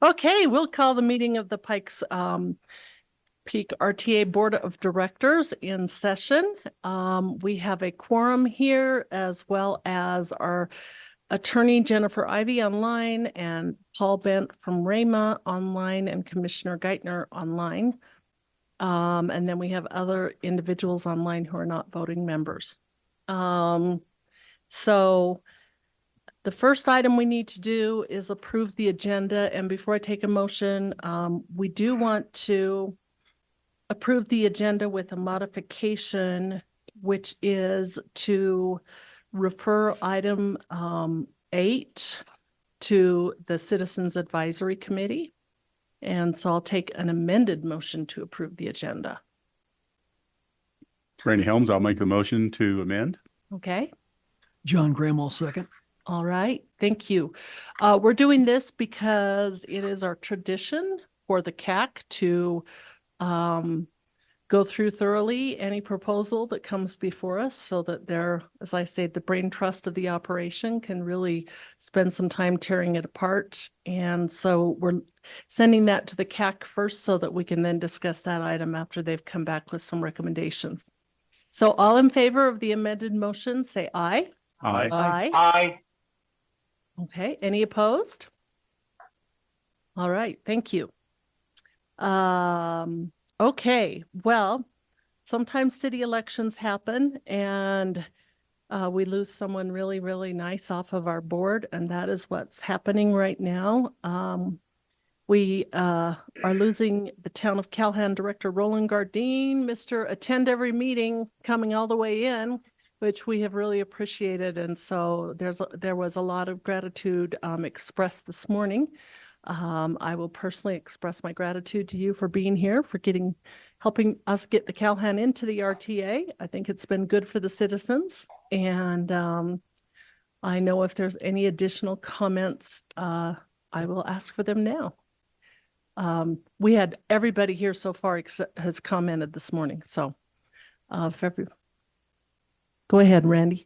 Okay, we'll call the meeting of the Pikes PPRTA Board of Directors in session. We have a quorum here, as well as our attorney Jennifer Ivy online and Paul Bent from RAMA online and Commissioner Geithner online. And then we have other individuals online who are not voting members. So the first item we need to do is approve the agenda. And before I take a motion, we do want to approve the agenda with a modification, which is to refer item 8 to the Citizens Advisory Committee. And so I'll take an amended motion to approve the agenda. Randy Helms, I'll make the motion to amend. Okay. John Graham, I'll second. All right. Thank you. We're doing this because it is our tradition for the CAC to go through thoroughly any proposal that comes before us so that they're, as I say, the brain trust of the operation can really spend some time tearing it apart. And so we're sending that to the CAC first so that we can then discuss that item after they've come back with some recommendations. So all in favor of the amended motion, say aye. Aye. Aye. Aye. Okay, any opposed? All right, thank you. Okay, well, sometimes city elections happen and we lose someone really, really nice off of our board, and that is what's happening right now. We are losing the Town of Calhoun Director Roland Gardine, Mr. Attend Every Meeting, coming all the way in, which we have really appreciated. And so there was a lot of gratitude expressed this morning. I will personally express my gratitude to you for being here, for helping us get the Calhoun into the RTA. I think it's been good for the citizens. And I know if there's any additional comments, I will ask for them now. We had everybody here so far has commented this morning. So go ahead, Randy.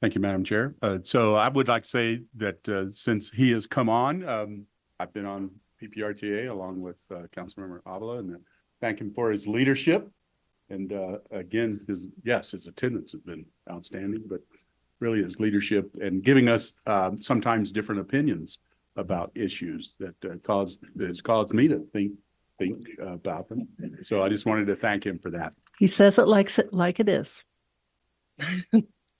Thank you, Madam Chair. So I would like to say that since he has come on, I've been on PPRTA along with Councilmember Avila, and thank him for his leadership. And again, his attendance has been outstanding, but really his leadership and giving us sometimes different opinions about issues that has caused me to think about them. So I just wanted to thank him for that. He says it like it is.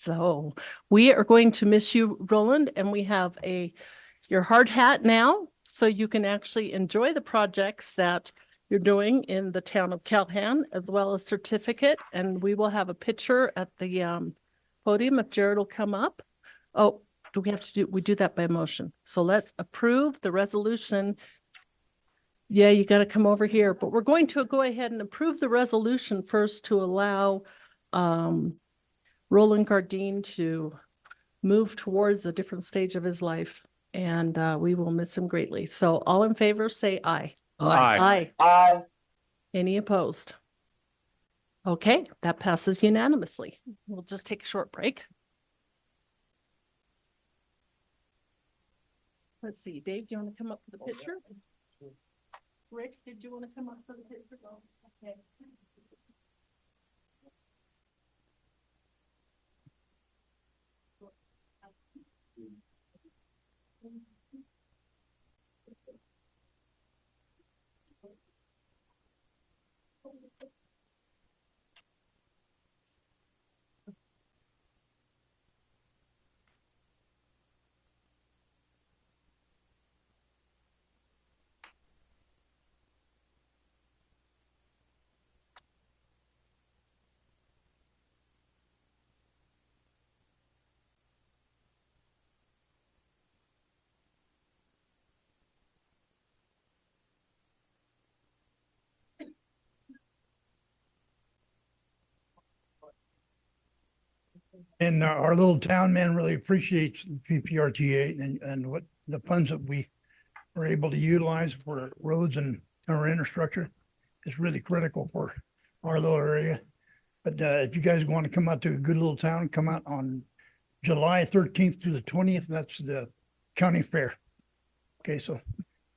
So we are going to miss you, Roland, and we have your hard hat now, so you can actually enjoy the projects that you're doing in the town of Calhoun, as well as certificate. And we will have a picture at the podium if Jared will come up. Oh, do we have to we do that by motion? So let's approve the resolution. Yeah, you got to come over here, but we're going to go ahead and approve the resolution first to allow Roland Gardine to move towards a different stage of his life, and we will miss him greatly. So all in favor, say aye. Aye. Aye. Aye. Any opposed? Okay, that passes unanimously. We'll just take a short break. Let's see, Dave, do you want to come up for the picture? Rick, did you want to come up for the picture? Oh, okay. And our little town man really appreciates the PPRTA and what the funds that we are able to utilize for roads and our infrastructure is really critical for our little area. But if you guys want to come out to a good little town, come out on July 13th through the 20th. That's the county fair. Okay, so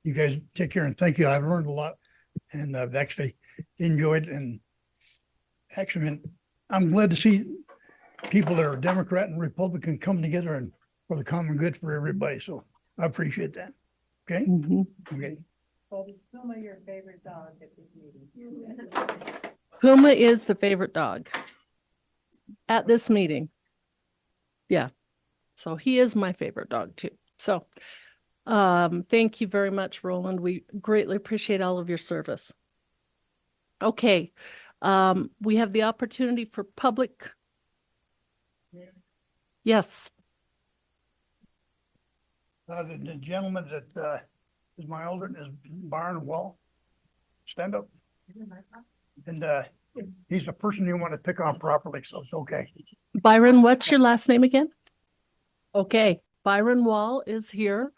you guys take care and thank you. I've learned a lot and I've actually enjoyed and actually, I'm glad to see people that are Democrat and Republican come together and for the common good for everybody. So I appreciate that. Okay, Mhm. okay. Well, is Puma your favorite dog at this meeting? Puma is the favorite dog at this meeting. Yeah. So he is my favorite dog too. So thank you very much, Roland. We greatly appreciate all of your service. Okay. We have the opportunity for public. Yes. The gentleman that is my alternate is Byron Wall. Stand up. And he's the person you want to pick on properly, so it's okay. Byron, what's your last name again? Okay, Byron Wall is here.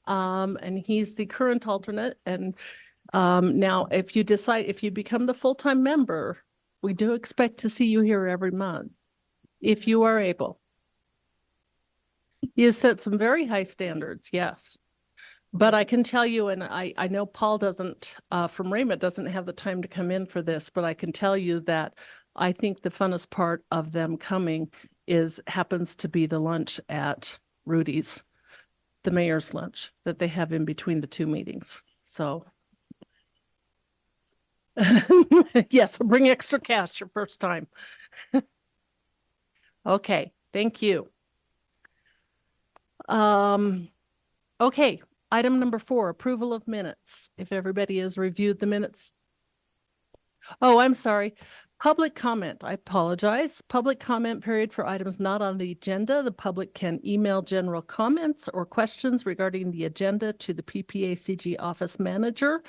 And he's the current alternate. And now if you decide, if you become the full-time member, we do expect to see you here every month, if you are able. He has set some very high standards, yes. But I can tell you, and I know Paul doesn't, from Raymond doesn't have the time to come in for this, but I can tell you that I think the funnest part of them coming happens to be the lunch at Rudy's, the mayor's lunch that they have in between the two meetings. So yes, bring extra cash your first time. Okay, thank you. Okay, item number 4, approval of minutes. If everybody has reviewed the minutes. Oh, I'm sorry. Public comment. I apologize. Public comment period for items not on the agenda. The public can email general comments or questions regarding the agenda to the PPACG office manager.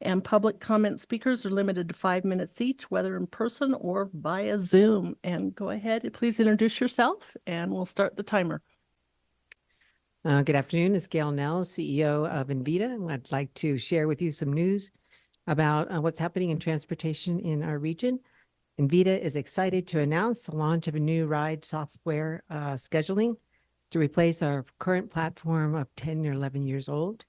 And public comment speakers are limited to 5 minutes each, whether in person or via Zoom. And go ahead, please introduce yourself and we'll start the timer. Good afternoon. It's Gail Nell, CEO of Invita. And I'd like to share with you some news about what's happening in transportation in our region. Invita is excited to announce the launch of a new ride software scheduling to replace our current platform of 10 or 11 years old.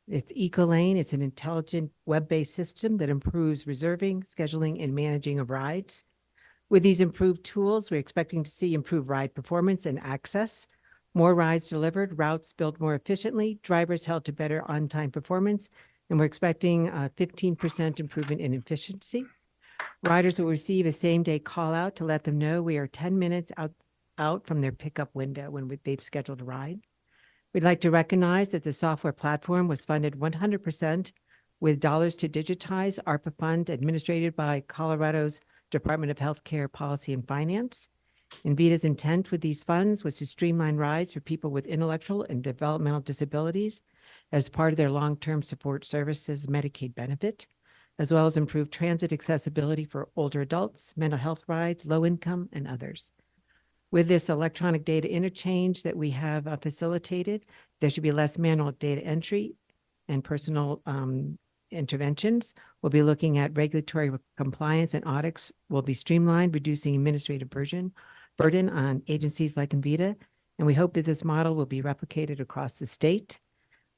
It's EcoLane. It's an intelligent web-based system that improves reserving, scheduling, and managing of rides. With these improved tools, we're expecting to see improved ride performance and access, more rides delivered, routes built more efficiently, drivers held to better on-time performance, and we're expecting a 15% improvement in efficiency. Riders will receive a same-day call-out to let them know we are 10 minutes out from their pickup window when they've scheduled a ride. We'd like to recognize that the software platform was funded 100% with dollars to digitize ARPA fund administered by Colorado's Department of Healthcare Policy and Finance. Invita's intent with these funds was to streamline rides for people with intellectual and developmental disabilities as part of their long-term support services Medicaid benefit, as well as improve transit accessibility for older adults, mental health rides, low income, and others. With this electronic data interchange that we have facilitated, there should be less manual data entry and personal interventions. We'll be looking at regulatory compliance and audits will be streamlined, reducing administrative burden on agencies like Invita, and we hope that this model will be replicated across the state.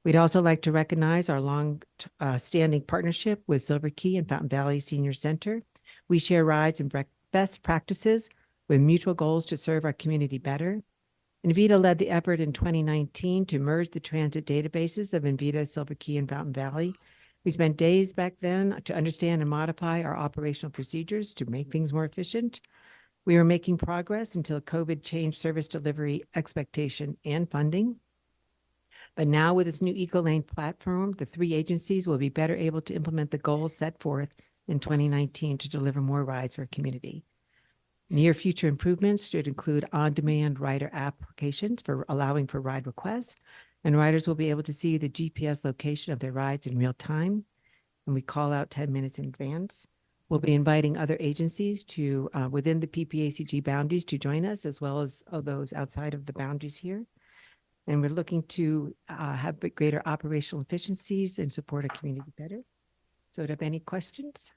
We'd also like to recognize our long-standing partnership with Silver Key and Fountain Valley Senior Center. We share rides and best practices with mutual goals to serve our community better. Invita led the effort in 2019 to merge the transit databases of Invita, Silver Key, and Fountain Valley. We spent days back then to understand and modify our operational procedures to make things more efficient. We were making progress until COVID changed service delivery expectation and funding. But now with this new EcoLane platform, the 3 agencies will be better able to implement the goals set forth in 2019 to deliver more rides for our community. Near future improvements should include on-demand rider applications for allowing for ride requests, and riders will be able to see the GPS location of their rides in real time, and we call out 10 minutes in advance. We'll be inviting other agencies to within the PPACG boundaries to join us, as well as those outside of the boundaries here. And we're looking to have greater operational efficiencies and support our community better. So do you have any questions?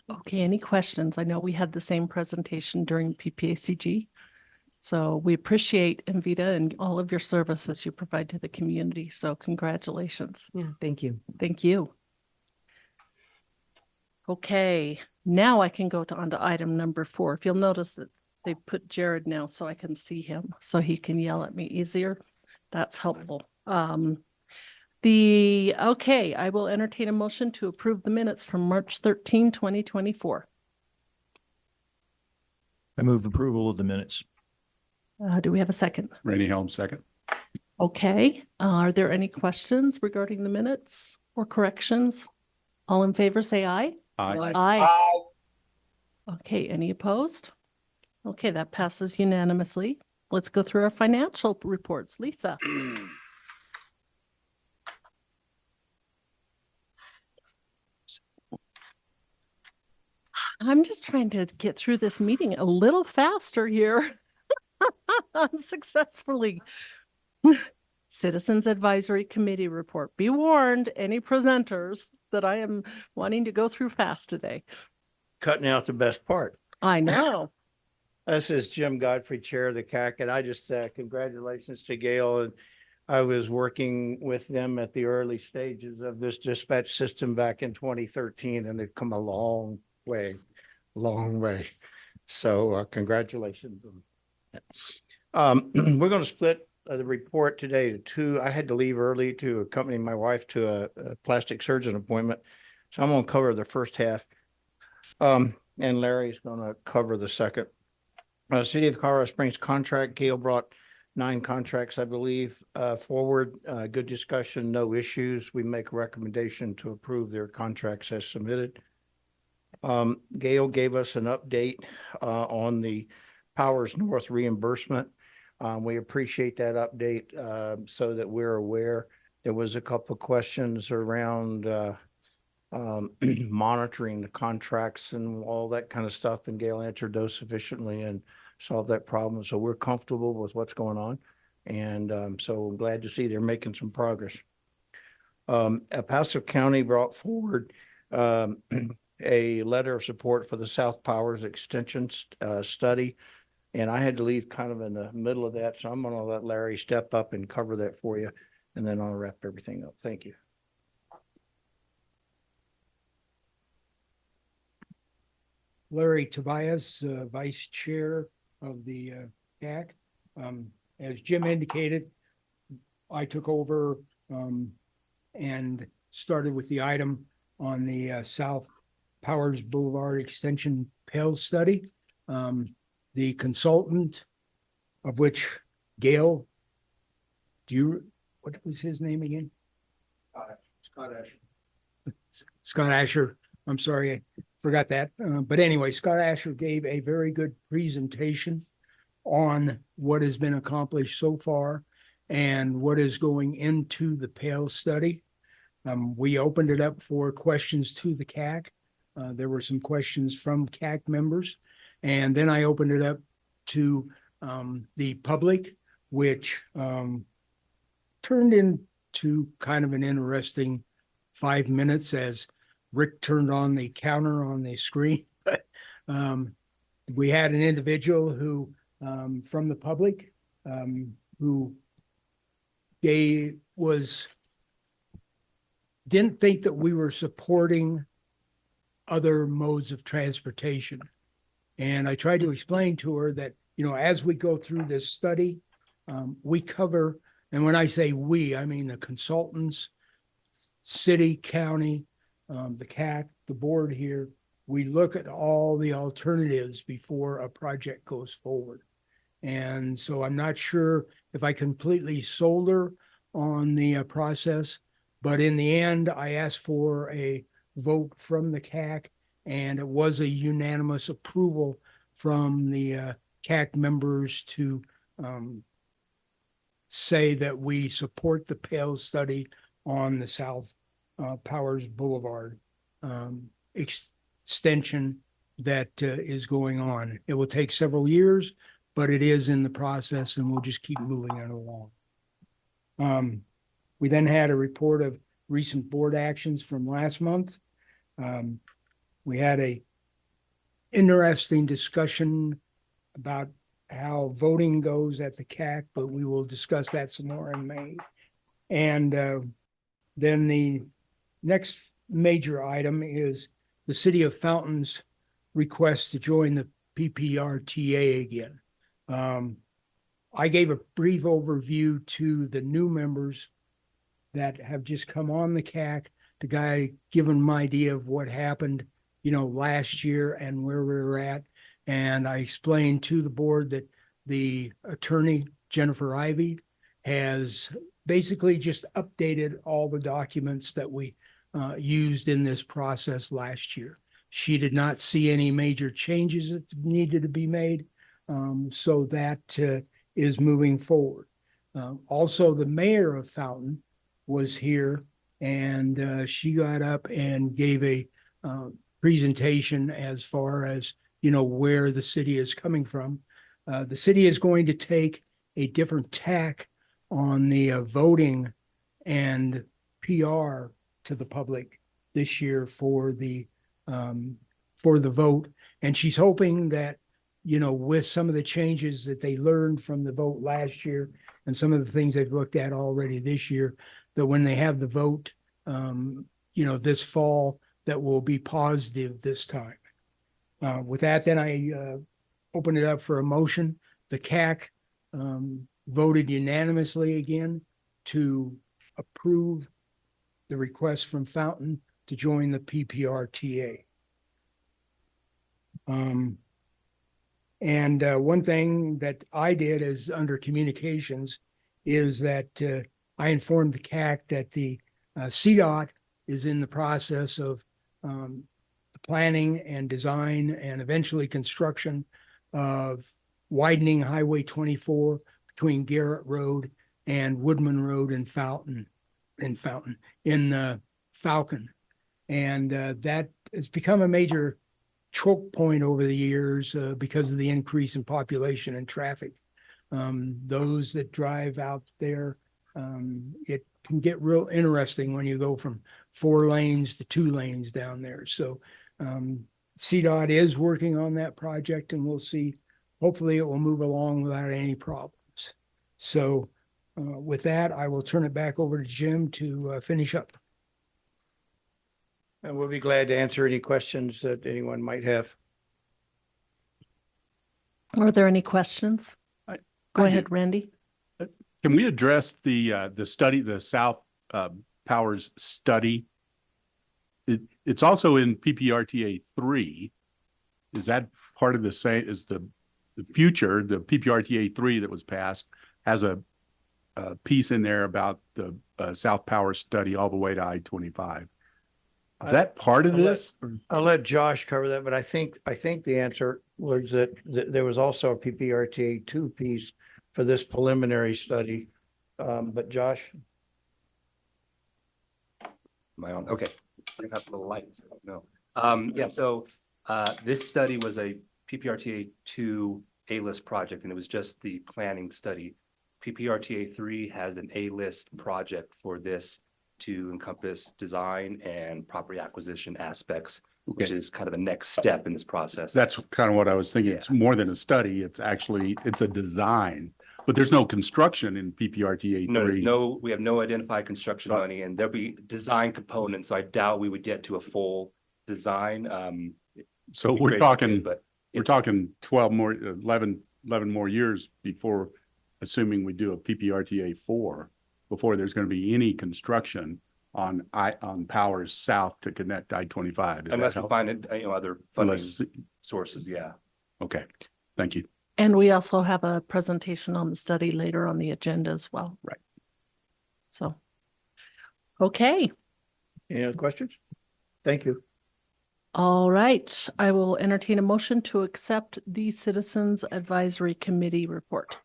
Okay, any questions? I know we had the same presentation during PPACG. So we appreciate Envita and all of your services you provide to the community. So congratulations. Yeah, thank you. Thank you. Okay, now I can go on to item number 4. If you'll notice that they put Jared now so I can see him, so he can yell at me easier. That's helpful. Okay, I will entertain a motion to approve the minutes from March 13, 2024. I move approval of the minutes. Do we have a second? Rainey Helm, second. Okay, are there any questions regarding the minutes or corrections? All in favor, say aye. Aye. Aye. Okay, any opposed? Okay, that passes unanimously. Let's go through our financial reports. Lisa. I'm just trying to get through this meeting a little faster here. Unsuccessfully. Citizens Advisory Committee report. Be warned, any presenters, that I am wanting to go through fast today. Cutting out the best part. I know. This is Jim Godfrey, Chair of the CAC, and I just congratulations to Gail. And I was working with them at the early stages of this dispatch system back in 2013, and they've come a long way, long way. So congratulations. We're going to split the report today to two. I had to leave early to accompany my wife to a plastic surgeon appointment, so I'm going to cover the first half. And Larry's going to cover the second. City of Colorado Springs contract. Gail brought 9 contracts, I believe, forward. Good discussion, no issues. We make a recommendation to approve their contracts as submitted. Gail gave us an update on the Powers North reimbursement. We appreciate that update so that we're aware. There was a couple of questions around monitoring the contracts and all that kind of stuff, and Gail answered those sufficiently and solved that problem. So we're comfortable with what's going on, and so I'm glad to see they're making some progress. El Paso County brought forward a letter of support for the South Powers Extension study, and I had to leave kind of in the middle of that, so I'm going to let Larry step up and cover that for you, and then I'll wrap everything up. Thank you. Larry Tobias, Vice Chair of the CAC. As Jim indicated, I took over and started with the item on the South Powers Boulevard Extension PEL study. The consultant, of which Gail, what was his name again? Scott Asher. Scott Asher. I'm sorry, I forgot that. But anyway, Scott Asher gave a very good presentation on what has been accomplished so far and what is going into the PEL study. We opened it up for questions to the CAC. There were some questions from CAC members, and then I opened it up to the public, which turned into kind of an interesting 5 minutes as Rick turned on the counter on the screen. We had an individual who, from the public, who didn't think that we were supporting other modes of transportation. And I tried to explain to her that, as we go through this study, we cover, and when I say we, I mean the consultants, city, county, the CAC, the board here, we look at all the alternatives before a project goes forward. And so I'm not sure if I completely sold her on the process, but in the end, I asked for a vote from the CAC, and it was a unanimous approval from the CAC members to say that we support the PEL study on the South Powers Boulevard extension that is going on. It will take several years, but it is in the process, and we'll just keep moving it along. We then had a report of recent board actions from last month. We had a interesting discussion about how voting goes at the CAC, but we will discuss that some more in May. And then the next major item is the City of Fountain's request to join the PPRTA again. I gave a brief overview to the new members that have just come on the CAC to give them an idea of what happened, last year and where we were at. And I explained to the board that the attorney, Jennifer Ivy, has basically just updated all the documents that we used in this process last year. She did not see any major changes that needed to be made. So that is moving forward. Also, the mayor of Fountain was here, and she got up and gave a presentation as far as, where the city is coming from. The city is going to take a different tack on the voting and PR to the public this year for the vote. And she's hoping that, with some of the changes that they learned from the vote last year and some of the things they've looked at already this year, that when they have the vote, this fall, that will be positive this time. With that, then I open it up for a motion. The CAC voted unanimously again to approve the request from Fountain to join the PPRTA. And one thing that I did is under communications is that I informed the CAC that the CDOT is in the process of the planning and design and eventually construction of widening Highway 24 between Garrett Road and Woodman Road in Falcon. And that has become a major choke point over the years because of the increase in population and traffic. Those that drive out there, it can get real interesting when you go from 4 lanes to 2 lanes down there. So CDOT is working on that project, and we'll see. Hopefully it will move along without any problems. So with that, I will turn it back over to Jim to finish up. And we'll be glad to answer any questions that anyone might have. Are there any questions? Go ahead, Randy. Can we address the study, the South Powers study? It's also in PPRTA 3. Is that part of the same? Is the future, the PPRTA 3 that was passed has a piece in there about the South Powers study all the way to I-25? Is that part of this? I'll let Josh cover that, but I think the answer was that there was also a PPRTA 2 piece for this preliminary study. But Josh? My own, okay. I have a little light, so no. Yeah, so this study was a PPRTA 2 A-list project, and it was just the planning study. PPRTA 3 has an A-list project for this to encompass design and property acquisition aspects, which is kind of the next step in this process. That's kind of what I was thinking. Yeah. It's more than a study. It's a design, but there's no construction in PPRTA 3. No, we have no identified construction money, and there'll be design components. So I doubt we would get to a full design. So we're talking 11 more years before, assuming we do a PPRTA 4, before there's going to be any construction on Powers South to connect I-25. Unless we find other funding sources. Yeah. Okay. Thank you. And we also have a presentation on the study later on the agenda as well. Right. So, okay. Any other questions? Thank you. All right. I will entertain a motion to accept the Citizens Advisory Committee report.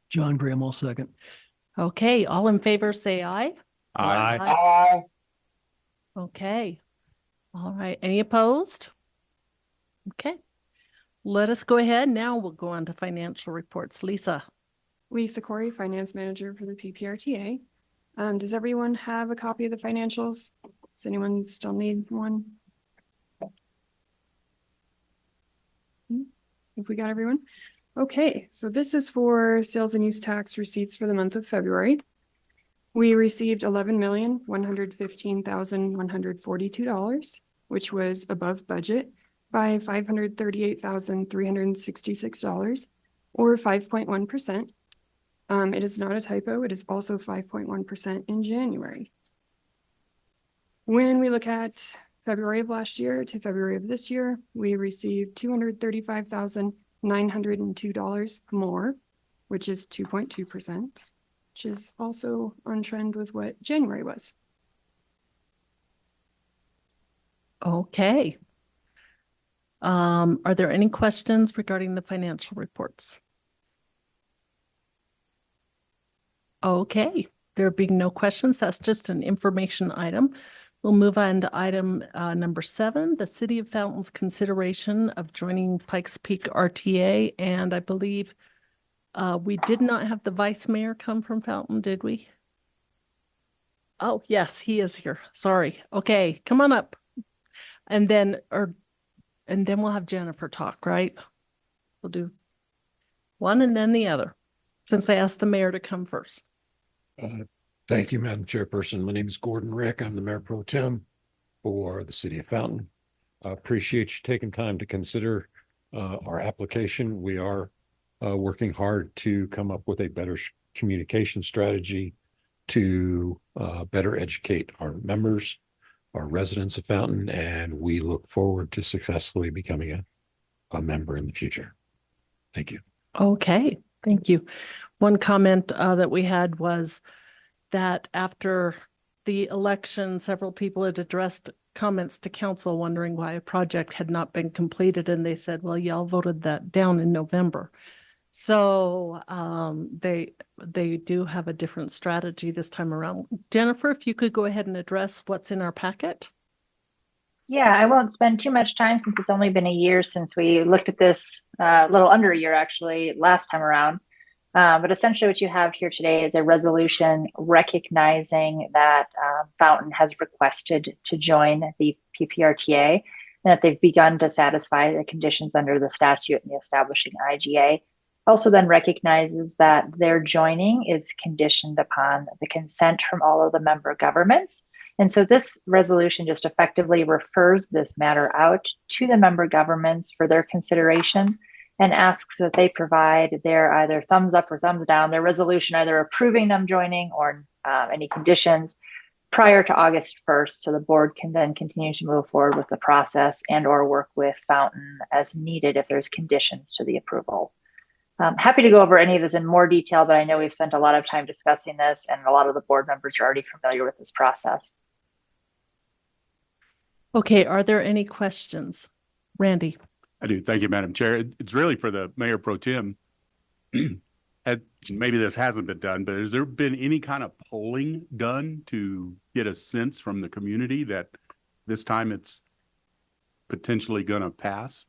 John Graham will second. Okay. All in favor, say aye. Aye. Okay. All right. Any opposed? Okay. Let us go ahead. Now we'll go on to financial reports. Lisa. Lisa Corey, Finance Manager for the PPRTA. Does everyone have a copy of the financials? Does anyone still need one? if we got everyone. Okay, so this is for sales and use tax receipts for the month of February. We received $11,115,142, which was above budget by $538,366, or 5.1%. It is not a typo. It is also 5.1% in January. When we look at February of last year to February of this year, we received $235,902 more, which is 2.2%, which is also on trend with what January was. Okay. Are there any questions regarding the financial reports? Okay, there being no questions, that's just an information item. We'll move on to item number 7, the City of Fountain's consideration of joining Pikes Peak RTA. And I believe we did not have the vice mayor come from Fountain, did we? Oh, yes, he is here. Sorry. Okay, come on up. And then we'll have Jennifer talk, right? We'll do one and then the other, since I asked the mayor to come first. Thank you, Madam Chairperson. My name is Gordon Rick. I'm the Mayor Pro Tem for the City of Fountain. I appreciate you taking time to consider our application. We are working hard to come up with a better communication strategy to better educate our members, our residents of Fountain, and we look forward to successfully becoming a member in the future. Thank you. Okay, thank you. One comment that we had was that after the election, several people had addressed comments to council wondering why a project had not been completed. And they said, well, y'all voted that down in November. So they do have a different strategy this time around. Jennifer, if you could go ahead and address what's in our packet. Yeah, I won't spend too much time since it's only been a year since we looked at this, a little under a year actually, last time around. But essentially what you have here today is a resolution recognizing that Fountain has requested to join the PPRTA and that they've begun to satisfy the conditions under the statute and the establishing IGA. Also then recognizes that their joining is conditioned upon the consent from all of the member governments. And so this resolution just effectively refers this matter out to the member governments for their consideration and asks that they provide their either thumbs up or thumbs down, their resolution either approving them joining or any conditions prior to August 1st. So the board can then continue to move forward with the process and or work with Fountain as needed if there's conditions to the approval. I'm happy to go over any of this in more detail, but I know we've spent a lot of time discussing this and a lot of the board members are already familiar with this process. Okay, are there any questions? Randy. I do. Thank you, Madam Chair. It's really for the Mayor Pro Tem. Maybe this hasn't been done, but has there been any kind of polling done to get a sense from the community that this time it's potentially going to pass?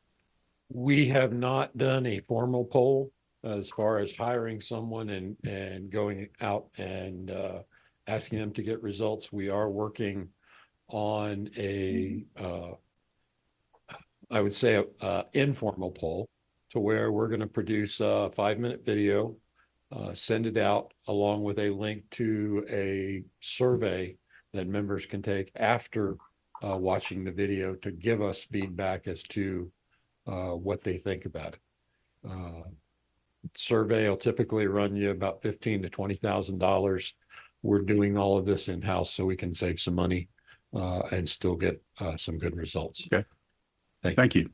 We have not done a formal poll as far as hiring someone and going out and asking them to get results. We are working on a I would say a informal poll to where we're going to produce a 5-minute video, send it out along with a link to a survey that members can take after watching the video to give us feedback as to what they think about it. Survey will typically run you about $15,000 to $20,000. We're doing all of this in-house so we can save some money and still get some good results. Okay. Thank you.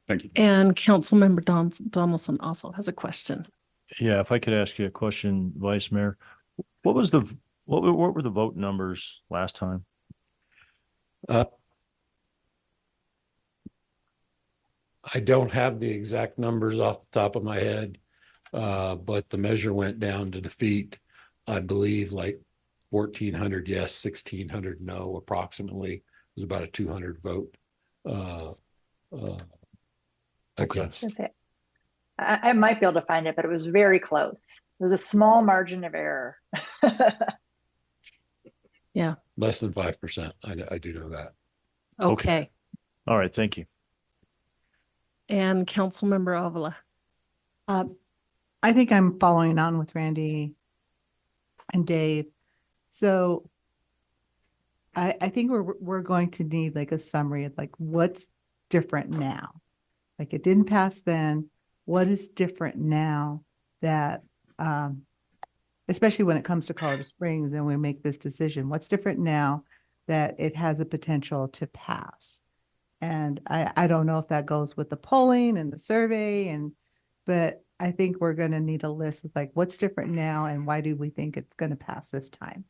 Thank you. And Councilmember Donaldson also has a question. Yeah, if I could ask you a question, Vice Mayor, what were the vote numbers last time? I don't have the exact numbers off the top of my head, but the measure went down to defeat, I believe, like 1,400 yes, 1,600 no, approximately. It was about a 200 vote against. I might be able to find it, but it was very close. It was a small margin of error. Yeah. Less than 5%. I do know that. Okay. All right. Thank you. And Councilmember Avila. I think I'm following on with Randy and Dave. So I think we're going to need like a summary of like what's different now. Like it didn't pass then. What is different now that especially when it comes to Colorado Springs and we make this decision, what's different now that it has the potential to pass? And I don't know if that goes with the polling and the survey but I think we're going to need a list of like what's different now and why do we think it's going to pass this time?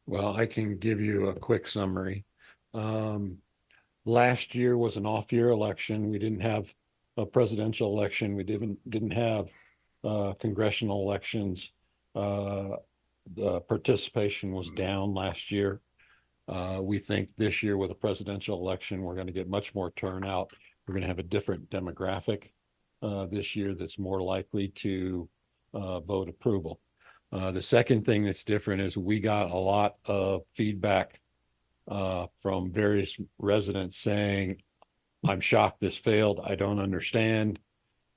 Well, I can give you a quick summary. Last year was an off-year election. We didn't have a presidential election. We didn't have congressional elections. The participation was down last year. We think this year with a presidential election, we're going to get much more turnout. We're going to have a different demographic this year that's more likely to vote approval. The second thing that's different is we got a lot of feedback from various residents saying, I'm shocked this failed. I don't understand.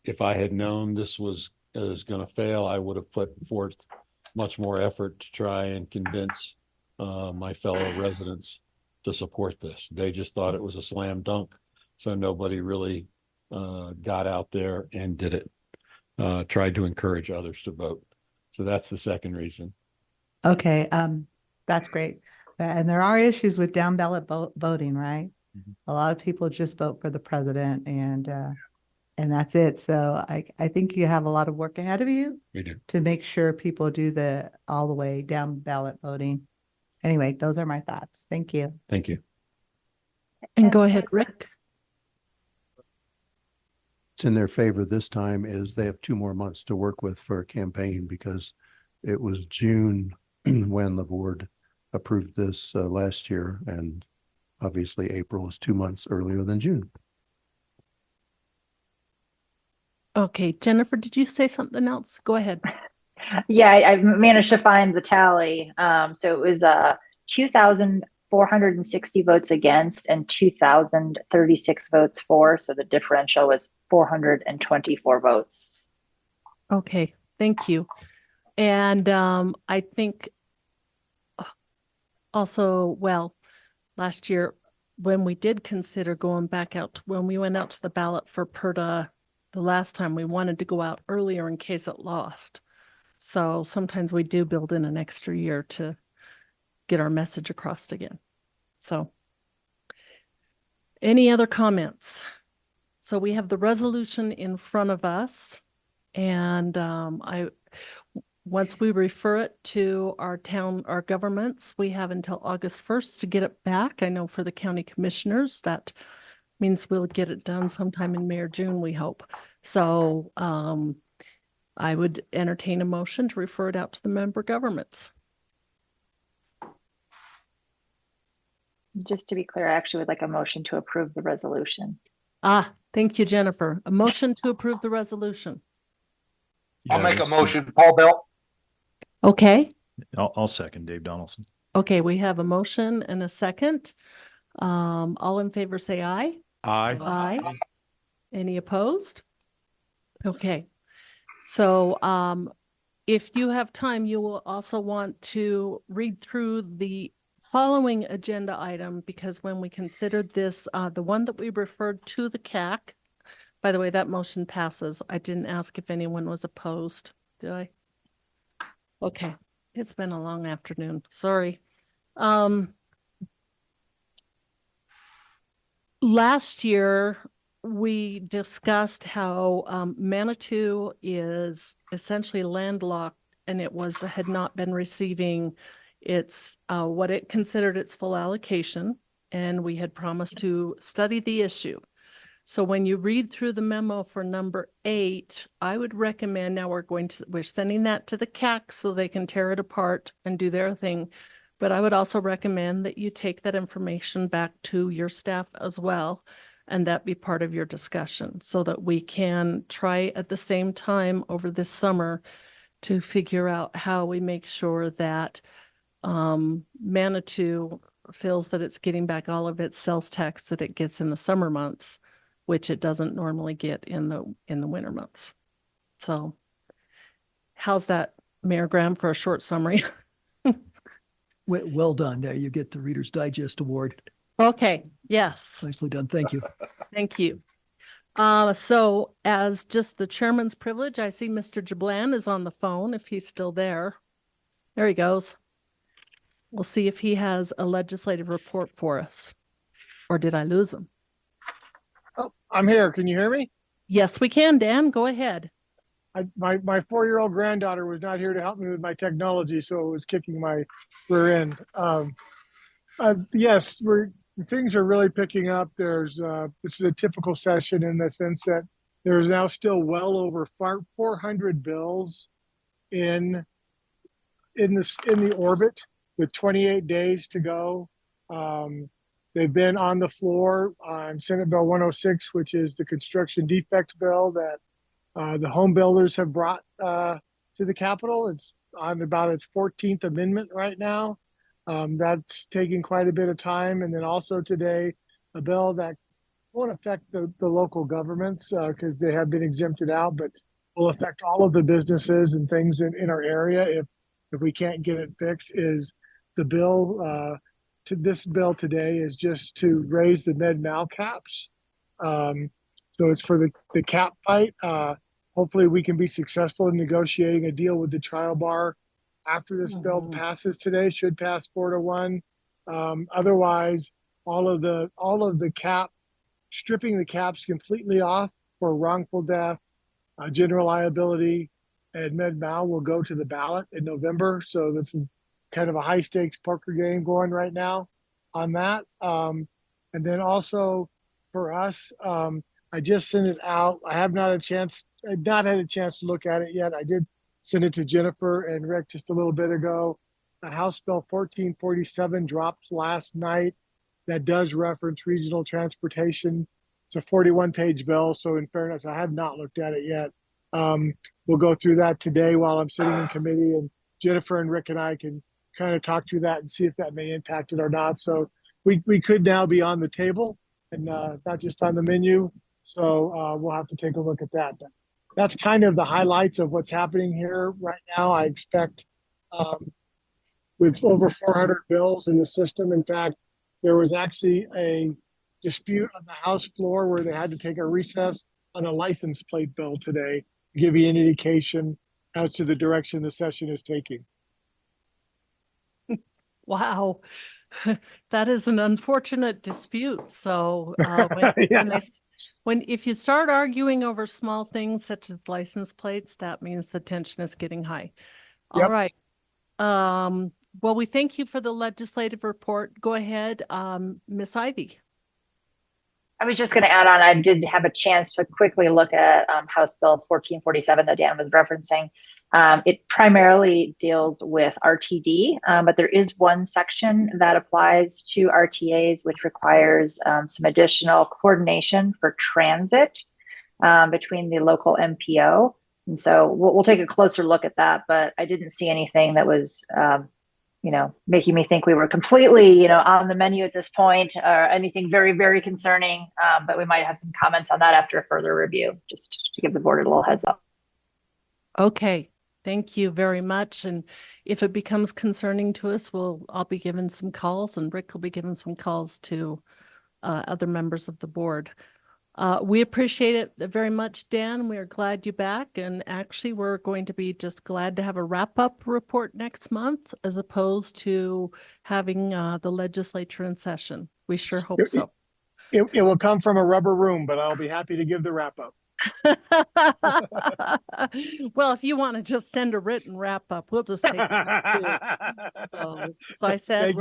If I had known this was going to fail, I would have put forth much more effort to try and convince my fellow residents to support this. They just thought it was a slam dunk. So nobody really got out there and did it. Tried to encourage others to vote. So that's the second reason. Okay, that's great. And there are issues with down ballot voting, right? Mhm. A lot of people just vote for the president and that's it. So I think you have a lot of work ahead of you We do. to make sure people do all the way down ballot voting. Anyway, those are my thoughts. Thank you. Thank you. And go ahead, Rick. It's in their favor this time is they have 2 more months to work with for a campaign because it was June when the board approved this last year, and obviously April is 2 months earlier than June. Okay, Jennifer, did you say something else? Go ahead. Yeah, I managed to find the tally. So it was 2,460 votes against and 2,036 votes for. So the differential was 424 votes. Okay, thank you. And I think also, well, last year when we did consider going back out, when we went out to the ballot for PRTA the last time, we wanted to go out earlier in case it lost. So sometimes we do build in an extra year to get our message across again. So any other comments? So we have the resolution in front of us, and once we refer it to our governments, we have until August 1st to get it back. I know for the county commissioners, that means we'll get it done sometime in May or June, we hope. So I would entertain a motion to refer it out to the member governments. Just to be clear, I actually would like a motion to approve the resolution. Thank you, Jennifer. A motion to approve the resolution. I'll make a motion, Paul Belt. Okay. I'll second Dave Donaldson. Okay, we have a motion and a second. All in favor say aye. Aye. Aye. Any opposed? Okay. So if you have time, you will also want to read through the following agenda item, because when we considered this, the one that we referred to the CAC, by the way, that motion passes. I didn't ask if anyone was opposed, did I? Okay, it's been a long afternoon, sorry. Last year, we discussed how Manitou is essentially landlocked, and it had not been receiving its what it considered its full allocation, and we had promised to study the issue. So when you read through the memo for number 8, I would recommend, now we're sending that to the CAC so they can tear it apart and do their thing. But I would also recommend that you take that information back to your staff as well, and that be part of your discussion so that we can try at the same time over this summer to figure out how we make sure that Manitou feels that it's getting back all of its sales tax that it gets in the summer months, which it doesn't normally get in the winter months. So how's that, Mayor Graham, for a short summary? Well done. There you get the Reader's Digest Award. Okay, yes, Nicely done. Thank you. thank you. So as just the chairman's privilege, I see Mr. Jablan is on the phone if he's still there. There he goes. We'll see if he has a legislative report for us. Or did I lose him? Oh, I'm here. Can you hear me? Yes, we can, Dan. Go ahead. My 4-year-old granddaughter was not here to help me with my technology, so it was kicking my rear end. Yes, things are really picking up. This is a typical session in the sense that there's now still well over 400 bills in the orbit with 28 days to go. They've been on the floor on Senate Bill 106, which is the construction defect bill that the home builders have brought to the Capitol. It's on about its 14th amendment right now. That's taking quite a bit of time. And then also today, a bill that won't affect the local governments because they have been exempted out, but will affect all of the businesses and things in our area if we can't get it fixed, is the bill this bill today is just to raise the med-mal caps. So it's for the cap fight. Hopefully we can be successful in negotiating a deal with the trial bar after this bill passes today, should pass 4-1. Otherwise, all of the cap, stripping the caps completely off for wrongful death, general liability, and med-mal will go to the ballot in November. So this is kind of a high stakes poker game going right now on that. And then also for us, I just sent it out. I have not had a chance to look at it yet. I did send it to Jennifer and Rick just a little bit ago. House Bill 1447 dropped last night. That does reference regional transportation. It's a 41-page bill. So in fairness, I have not looked at it yet. We'll go through that today while I'm sitting in committee, and Jennifer and Rick and I can kind of talk through that and see if that may impact it or not. So we could now be on the table and not just on the menu. So we'll have to take a look at that. But that's kind of the highlights of what's happening here right now. I expect with over 400 bills in the system. In fact, there was actually a dispute on the House floor where they had to take a recess on a license plate bill today to give you an indication as to the direction the session is taking. Wow. That is an unfortunate dispute. So if you start arguing over small things such as license plates, that means the tension is getting high. All Yep. right. Well, we thank you for the legislative report. Go ahead, Miss Ivy. I was just going to add on, I did have a chance to quickly look at House Bill 1447 that Dan was referencing. It primarily deals with RTD, but there is one section that applies to RTAs, which requires some additional coordination for transit between the local MPO. And so we'll take a closer look at that, but I didn't see anything that was making me think we were completely, on the menu at this point, or anything very, very concerning. But we might have some comments on that after a further review, just to give the board a little heads up. Okay, thank you very much. And if it becomes concerning to us, I'll be given some calls, and Rick will be given some calls to other members of the board. We appreciate it very much, Dan. We are glad you're back. And actually, we're going to be just glad to have a wrap-up report next month, as opposed to having the legislature in session. We sure hope so. It will come from a rubber room, but I'll be happy to give the wrap-up. Well, if you want to just send a written wrap-up, we'll just take it. So I said,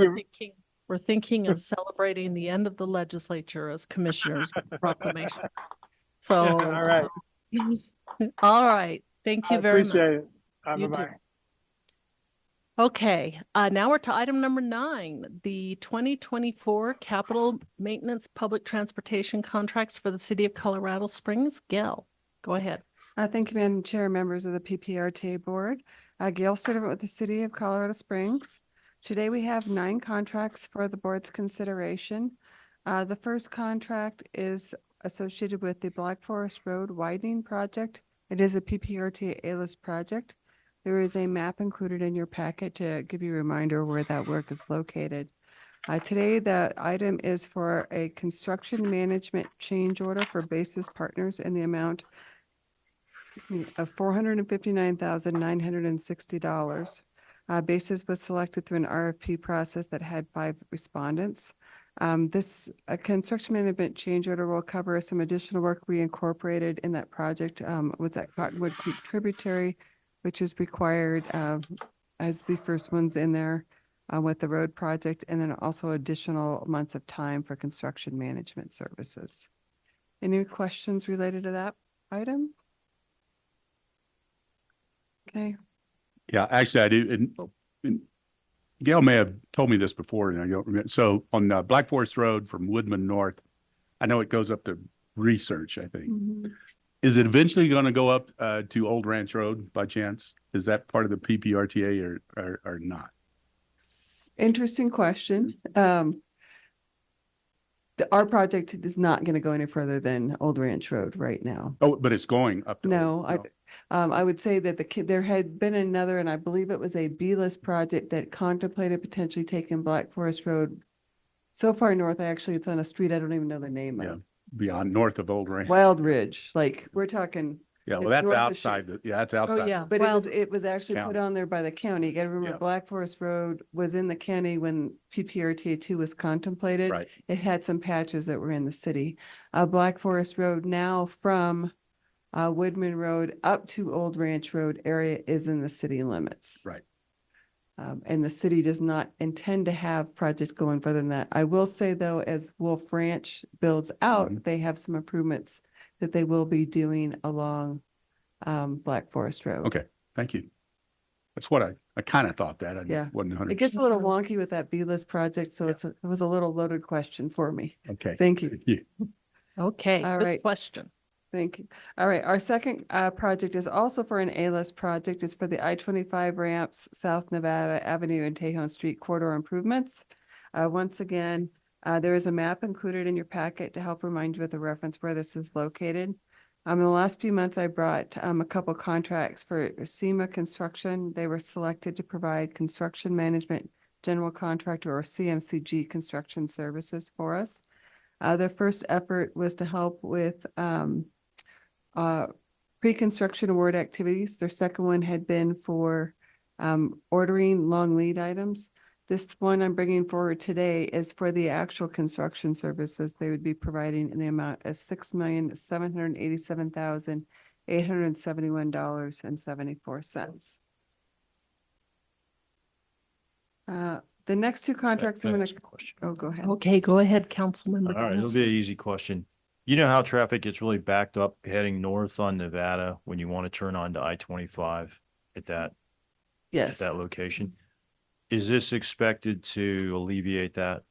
we're thinking of celebrating the end of the legislature as commissioners proclamation. So, all right. All right. Thank you very much. Appreciate it. You Bye-bye. too. Okay, now we're to item number 9, the 2024 capital maintenance public transportation contracts for the city of Colorado Springs. Gail, go ahead. Thank you, Madam Chair, members of the PPRTA board. Gail Sturdivant with the city of Colorado Springs. Today we have 9 contracts for the board's consideration. The first contract is associated with the Black Forest Road widening project. It is a PPRTA A-list project. There is a map included in your packet to give you a reminder where that work is located. Today, the item is for a construction management change order for Basis Partners in the amount, of $459,960. Basis was selected through an RFP process that had 5 respondents. This construction management change order will cover some additional work we incorporated in that project, was at Cottonwood Creek Tributary, which is required as the first ones in there with the road project, and then also additional months of time for construction management services. Any questions related to that item? Okay. Yeah, actually I do. And Gail may have told me this before and I don't remember. So on Black Forest Road from Woodman North, I know it goes up to Research, I think. Is it eventually going to go up to Old Ranch Road by chance? Is that part of the PPRTA or not? Interesting question. Our project is not going to go any further than Old Ranch Road right now. Oh, but it's going up to. No, I would say that there had been another, and I believe it was a B-list project that contemplated potentially taking Black Forest Road so far north. Actually, it's on a street I don't even know the name Yeah, of. beyond north of Old Ranch. Wild Ridge, like we're talking. Yeah, well, it's that's north of outside. That's outside. Oh, yeah. But Well, it was actually put County. on there by the county. You gotta remember, Yeah. Black Forest Road was in the county when PPRTA 2 was contemplated. Right. It had some patches that were in the city. Black Forest Road now from Woodman Road up to Old Ranch Road area is in the city limits. Right. And the city does not intend to have project going further than that. I will say though, as Wolf Ranch builds out, they have some improvements that they will be doing along Black Forest Road. Okay, thank you. That's what I kind of thought that. I Yeah. just wasn't 100%. It gets a little wonky with that B-list project, so it was a little loaded question for me. Okay. Thank you. Thank you. Okay, All good right. question. Thank you. All right, our second project is also for an A-list project. It's for the I-25 ramps, South Nevada Avenue and Tejon Street corridor improvements. Once again, there is a map included in your packet to help remind you of the reference where this is located. In the last few months, I brought a couple contracts for SEMA Construction. They were selected to provide construction management, general contractor or CMCG construction services for us. Their first effort was to help with pre-construction award activities. Their second one had been for ordering long lead items. This one I'm bringing forward today is for the actual construction services they would be providing in the amount of $6,787,871.74. The next two contracts I'm going to, oh, go ahead. Okay, go ahead, Councilmember. All right, it'll be an easy question. You know how traffic gets really backed up heading north on Nevada when you want to turn on to I-25 at that Yes. location? Is this expected to alleviate that?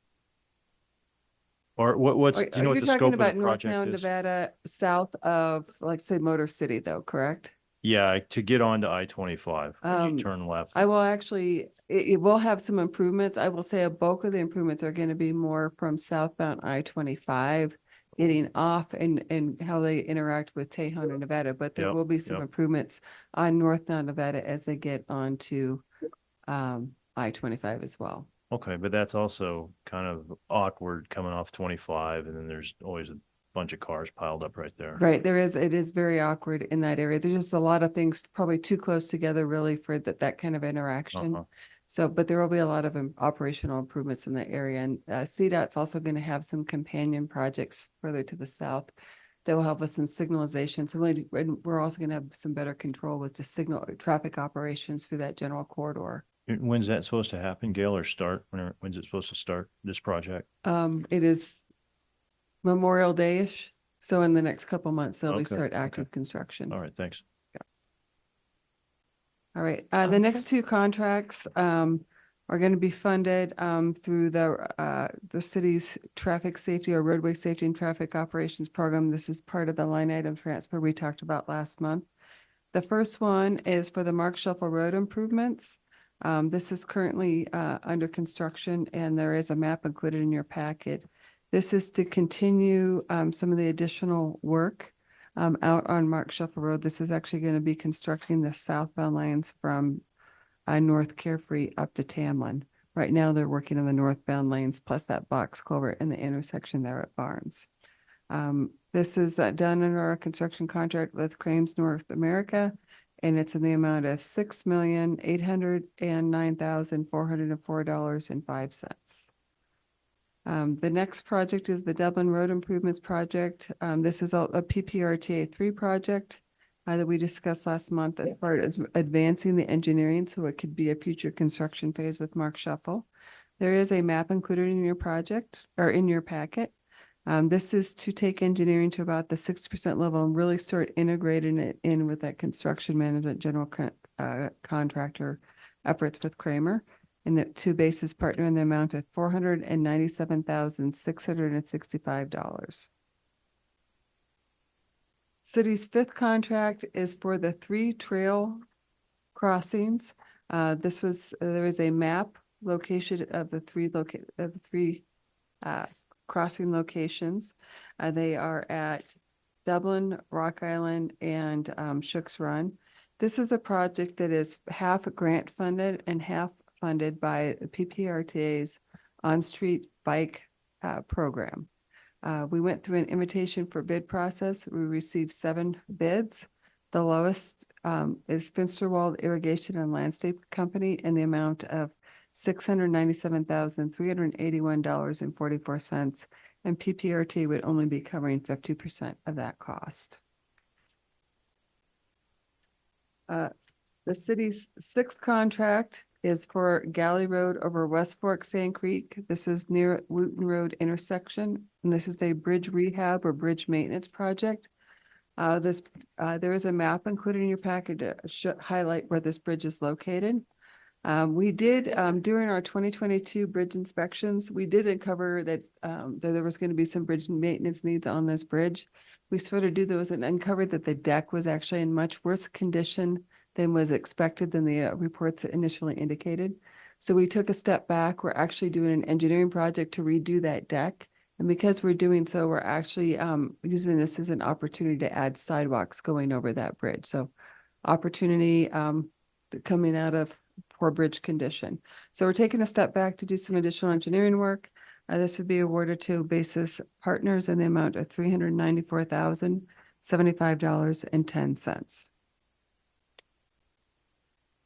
Or what's, do you know what You're the talking scope of about the North Now, project is? Nevada, south of, like, say, Motor City, though, correct? Yeah, to get onto I-25, when you turn left. I will actually, it will have some improvements. I will say a bulk of the improvements are going to be more from southbound I-25, getting off and how they interact with Tejon and Nevada, but there Yep, will be some yep. improvements on North Now, Nevada as they get onto I-25 as well. Okay, but that's also kind of awkward coming off 25 and then there's always a bunch of cars piled up right there. Right, it is very awkward in that area. There's just a lot of things probably too close together really for that kind of interaction. Uh-huh. So, but there will be a lot of operational improvements in the area, and CDOT's also going to have some companion projects further to the south that will help us some signalization. So we're also going to have some better control with just traffic operations through that general corridor. When's that supposed to happen, Gail, or start? When's it supposed to start, this project? It is Memorial Day-ish. So in the next couple months, they'll Okay, start active okay. construction. All right, thanks. All right, the next two contracts are going to be funded through the city's traffic safety or roadway safety and traffic operations program. This is part of the line item transfer we talked about last month. The first one is for the Mark Shuffle Road improvements. This is currently under construction and there is a map included in your packet. This is to continue some of the additional work out on Mark Shuffle Road. This is actually going to be constructing the southbound lanes from North Carefree up to Tamlin. Right now, they're working on the northbound lanes plus that box culvert in the intersection there at Barnes. This is done under our construction contract with Cranes North America, and it's in the amount of $6,809,404.05. The next project is the Dublin Road Improvements Project. This is a PPRTA 3 project that we discussed last month as far as advancing the engineering so it could be a future construction phase with Mark Shuffle. There is a map included in your project or in your packet. This is to take engineering to about the 60% level and really start integrating it in with that construction management general contractor efforts with Kramer. And the two bases partner in the amount of $497,665. City's fifth contract is for the 3 trail crossings. There is a map location of the three crossing locations. They are at Dublin, Rock Island, and Shooks Run. This is a project that is half grant funded and half funded by the PPRTA's on-street bike program. We went through an invitation for bid process. We received 7 bids. The lowest is Finsterwald Irrigation and Landscape Company in the amount of $697,381.44, and PPRT would only be covering 50% of that cost. The city's 6th contract is for Galley Road over West Fork Sand Creek. This is near Wooten Road intersection, and this is a bridge rehab or bridge maintenance project. There is a map included in your package to highlight where this bridge is located. We did, during our 2022 bridge inspections, we did uncover that there was going to be some bridge maintenance needs on this bridge. We sort of do those and uncovered that the deck was actually in much worse condition than was expected than the reports initially indicated. So we took a step back. We're actually doing an engineering project to redo that deck. And because we're doing so, we're actually using this as an opportunity to add sidewalks going over that bridge. So opportunity coming out of poor bridge condition. So we're taking a step back to do some additional engineering work. This would be awarded to Basis Partners in the amount of $394,075.10.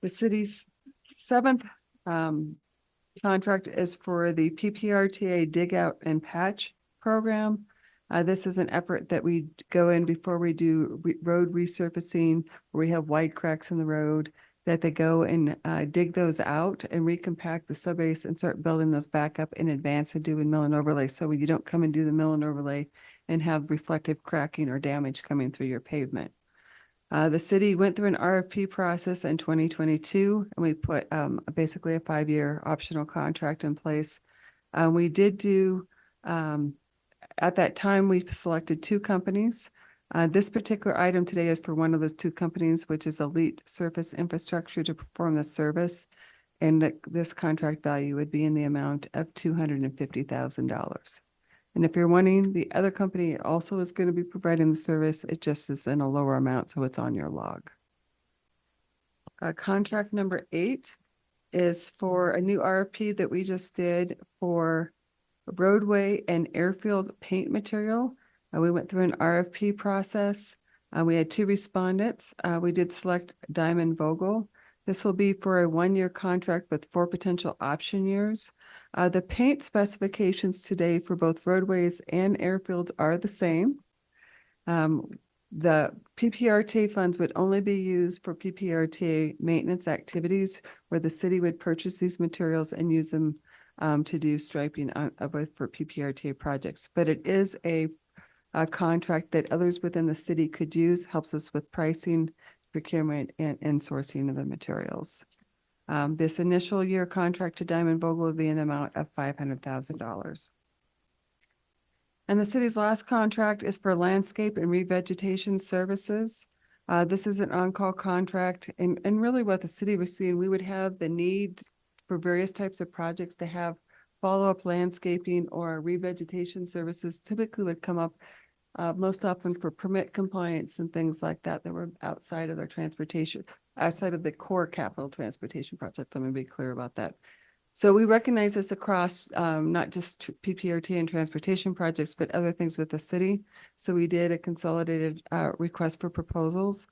The city's 7th contract is for the PPRTA Dig Out and Patch program. This is an effort that we go in before we do road resurfacing, where we have wide cracks in the road, that they go and dig those out and recompact the subbase and start building those back up in advance of doing mill and overlay. So you don't come and do the mill and overlay and have reflective cracking or damage coming through your pavement. The city went through an RFP process in 2022, and we put basically a 5-year optional contract in place. We did do, at that time, we selected 2 companies. This particular item today is for one of those 2 companies, which is Elite Surface Infrastructure to perform the service. And this contract value would be in the amount of $250,000. And if you're wanting, the other company also is going to be providing the service. It just is in a lower amount, so it's on your log. Contract number 8 is for a new RFP that we just did for roadway and airfield paint material. We went through an RFP process. We had 2 respondents. We did select Diamond Vogel. This will be for a 1-year contract with 4 potential option years. The paint specifications today for both roadways and airfields are the same. The PPRTA funds would only be used for PPRTA maintenance activities where the city would purchase these materials and use them to do striping for PPRTA projects. But it is a contract that others within the city could use, helps us with pricing, procurement, and sourcing of the materials. This initial year contract to Diamond Vogel would be in the amount of $500,000. And the city's last contract is for landscape and revegetation services. This is an on-call contract, and really what the city was seeing, we would have the need for various types of projects to have follow-up landscaping or revegetation services typically would come up most often for permit compliance and things like that that were outside of their transportation, outside of the core capital transportation project. Let me be clear about that. So we recognize this across not just PPRT and transportation projects, but other things with the city. So we did a consolidated request for proposals.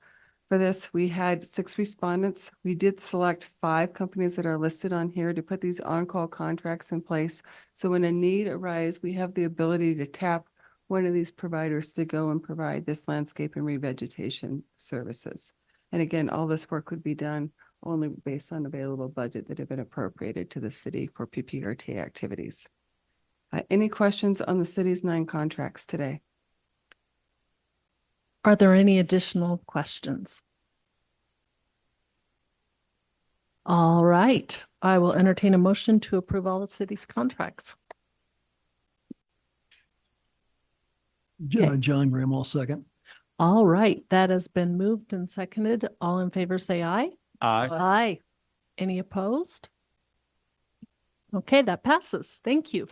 For this, we had 6 respondents. We did select 5 companies that are listed on here to put these on-call contracts in place. So when a need arises, we have the ability to tap one of these providers to go and provide this landscape and revegetation services. And again, all this work would be done only based on available budget that have been appropriated to the city for PPRTA activities. Any questions on the city's 9 contracts today? Are there any additional questions? All right, I will entertain a motion to approve all the city's contracts. Okay. John Grimm, all second. All right, that has been moved and seconded. All in favor, say aye. Aye. Aye. Any opposed? Okay, that passes. Thank you.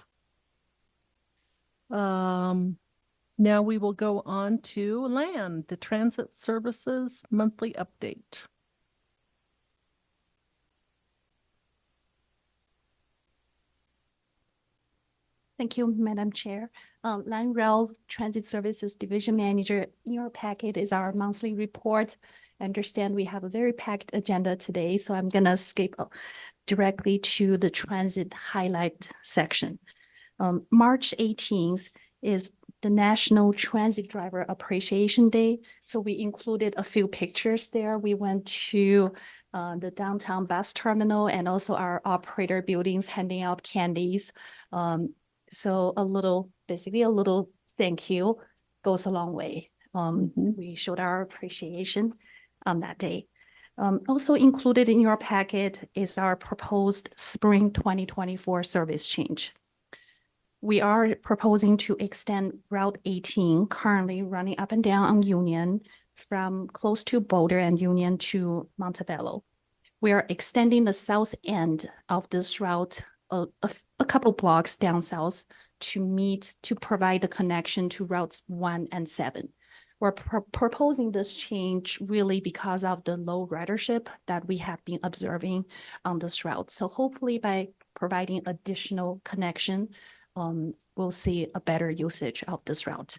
Now we will go on to land, the transit services monthly update. Thank you, Madam Chair. Line Rail Transit Services Division Manager, in your packet is our monthly report. I understand we have a very packed agenda today, so I'm gonna skip directly to the transit highlight section. March 18th is the National Transit Driver Appreciation Day. So we included a few pictures there. We went to the downtown bus terminal and also our operator buildings handing out candies. So basically a little thank you goes a long way. We showed our appreciation on that day. Also included in your packet is our proposed spring 2024 service change. We are proposing to extend Route 18, currently running up and down on Union from close to Boulder and Union to Montebello. We are extending the south end of this route a couple blocks down south to provide the connection to routes 1 and 7. We're proposing this change really because of the low ridership that we have been observing on this route. So hopefully by providing additional connection, we'll see a better usage of this route.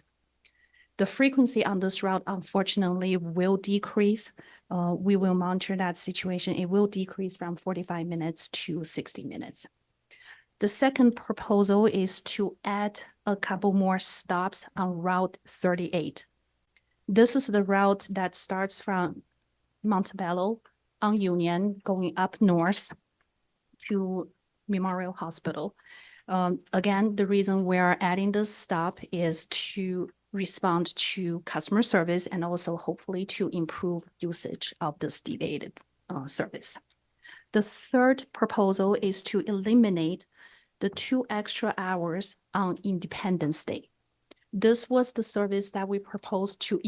The frequency on this route, unfortunately, will decrease. We will monitor that situation. It will decrease from 45 minutes to 60 minutes. The second proposal is to add a couple more stops on Route 38. This is the route that starts from Montebello on Union, going up north to Memorial Hospital. Again, the reason we're adding this stop is to respond to customer service and also hopefully to improve usage of this deviated service. The third proposal is to eliminate the 2 extra hours on Independence Day. This was the service that we proposed to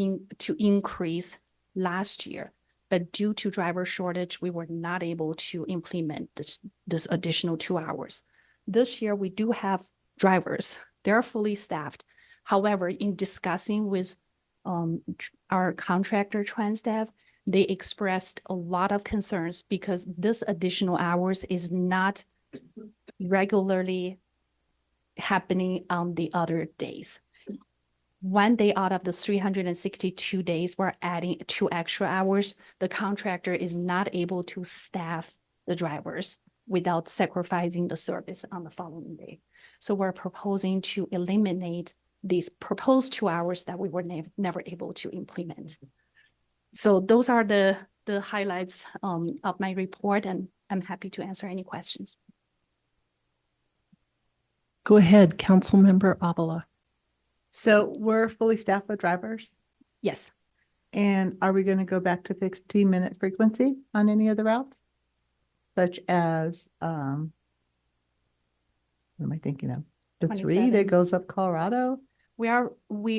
increase last year, but due to driver shortage, we were not able to implement this additional 2 hours. This year, we do have drivers. They're fully staffed. However, in discussing with our contractor Transdev, they expressed a lot of concerns because this additional hours is not regularly happening on the other days. 1 day out of the 362 days, we're adding 2 extra hours. The contractor is not able to staff the drivers without sacrificing the service on the following day. So we're proposing to eliminate these proposed 2 hours that we were never able to implement. So those are the highlights of my report, and I'm happy to answer any questions. Go ahead, Councilmember Avila. So we're fully staffed with drivers? Yes. And are we going to go back to 15-minute frequency on any of the routes? Such as, what am I thinking of? The 3 that 27. goes up Colorado? We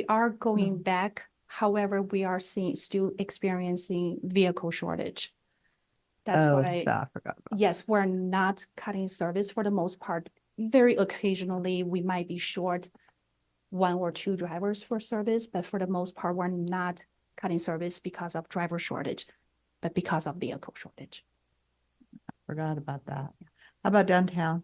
are going back. However, we are still experiencing vehicle shortage. That's why. I forgot about Yes, we're not cutting service for the most part. very occasionally, we might be short 1 or 2 drivers for service, but for the most part, we're not cutting service because of driver shortage, but because of vehicle shortage. Forgot about that. How about downtown?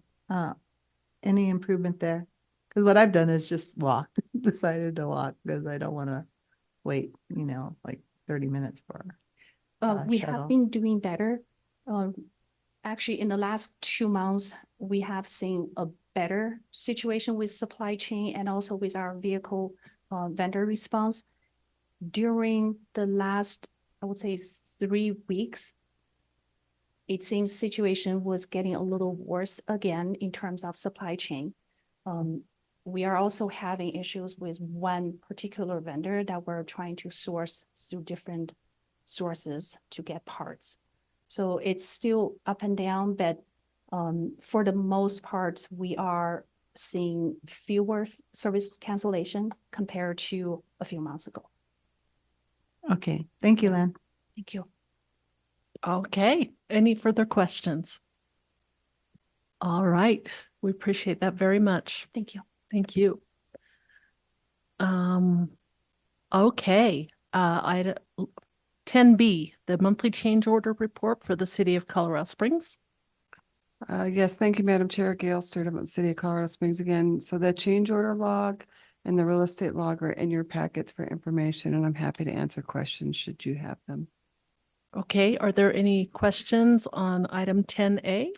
Any improvement there? Because what I've done is just walk, decided to walk because I don't want to wait, like 30 minutes for. We shuttle. have been doing better. Actually, in the last 2 months, we have seen a better situation with supply chain and also with our vehicle vendor response. During the last, I would say 3 weeks, it seems situation was getting a little worse again in terms of supply chain. We are also having issues with one particular vendor that we're trying to source through different sources to get parts. So it's still up and down, but for the most part, we are seeing fewer service cancellations compared to a few months ago. Okay, thank you, Len. Thank you. Okay, any further questions? All right, we appreciate that very much. Thank you. Thank you. Okay, 10B, the monthly change order report for the city of Colorado Springs. Yes, thank you, Madam Chair. Gail Sturtevant, with the City of Colorado Springs again. So the change order log and the real estate log are in your packets for information, and I'm happy to answer questions should you have them. Okay, are there any questions on item 10A?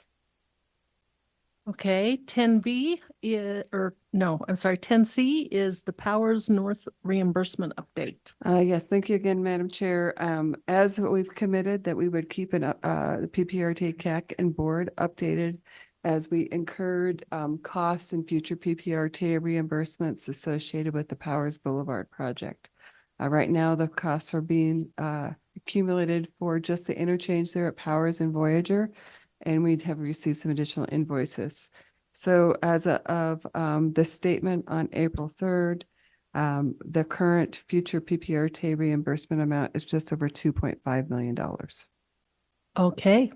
Okay, 10B is, or no, I'm sorry, 10C is the Powers North reimbursement update. Yes, thank you again, Madam Chair. As we've committed that we would keep the PPRTA CAC and board updated as we incurred costs in future PPRTA reimbursements associated with the Powers Boulevard project. Right now, the costs are being accumulated for just the interchange there at Powers and Voyager, and we'd have received some additional invoices. So as of the statement on April 3rd, the current future PPRTA reimbursement amount is just over $2.5 million. Okay,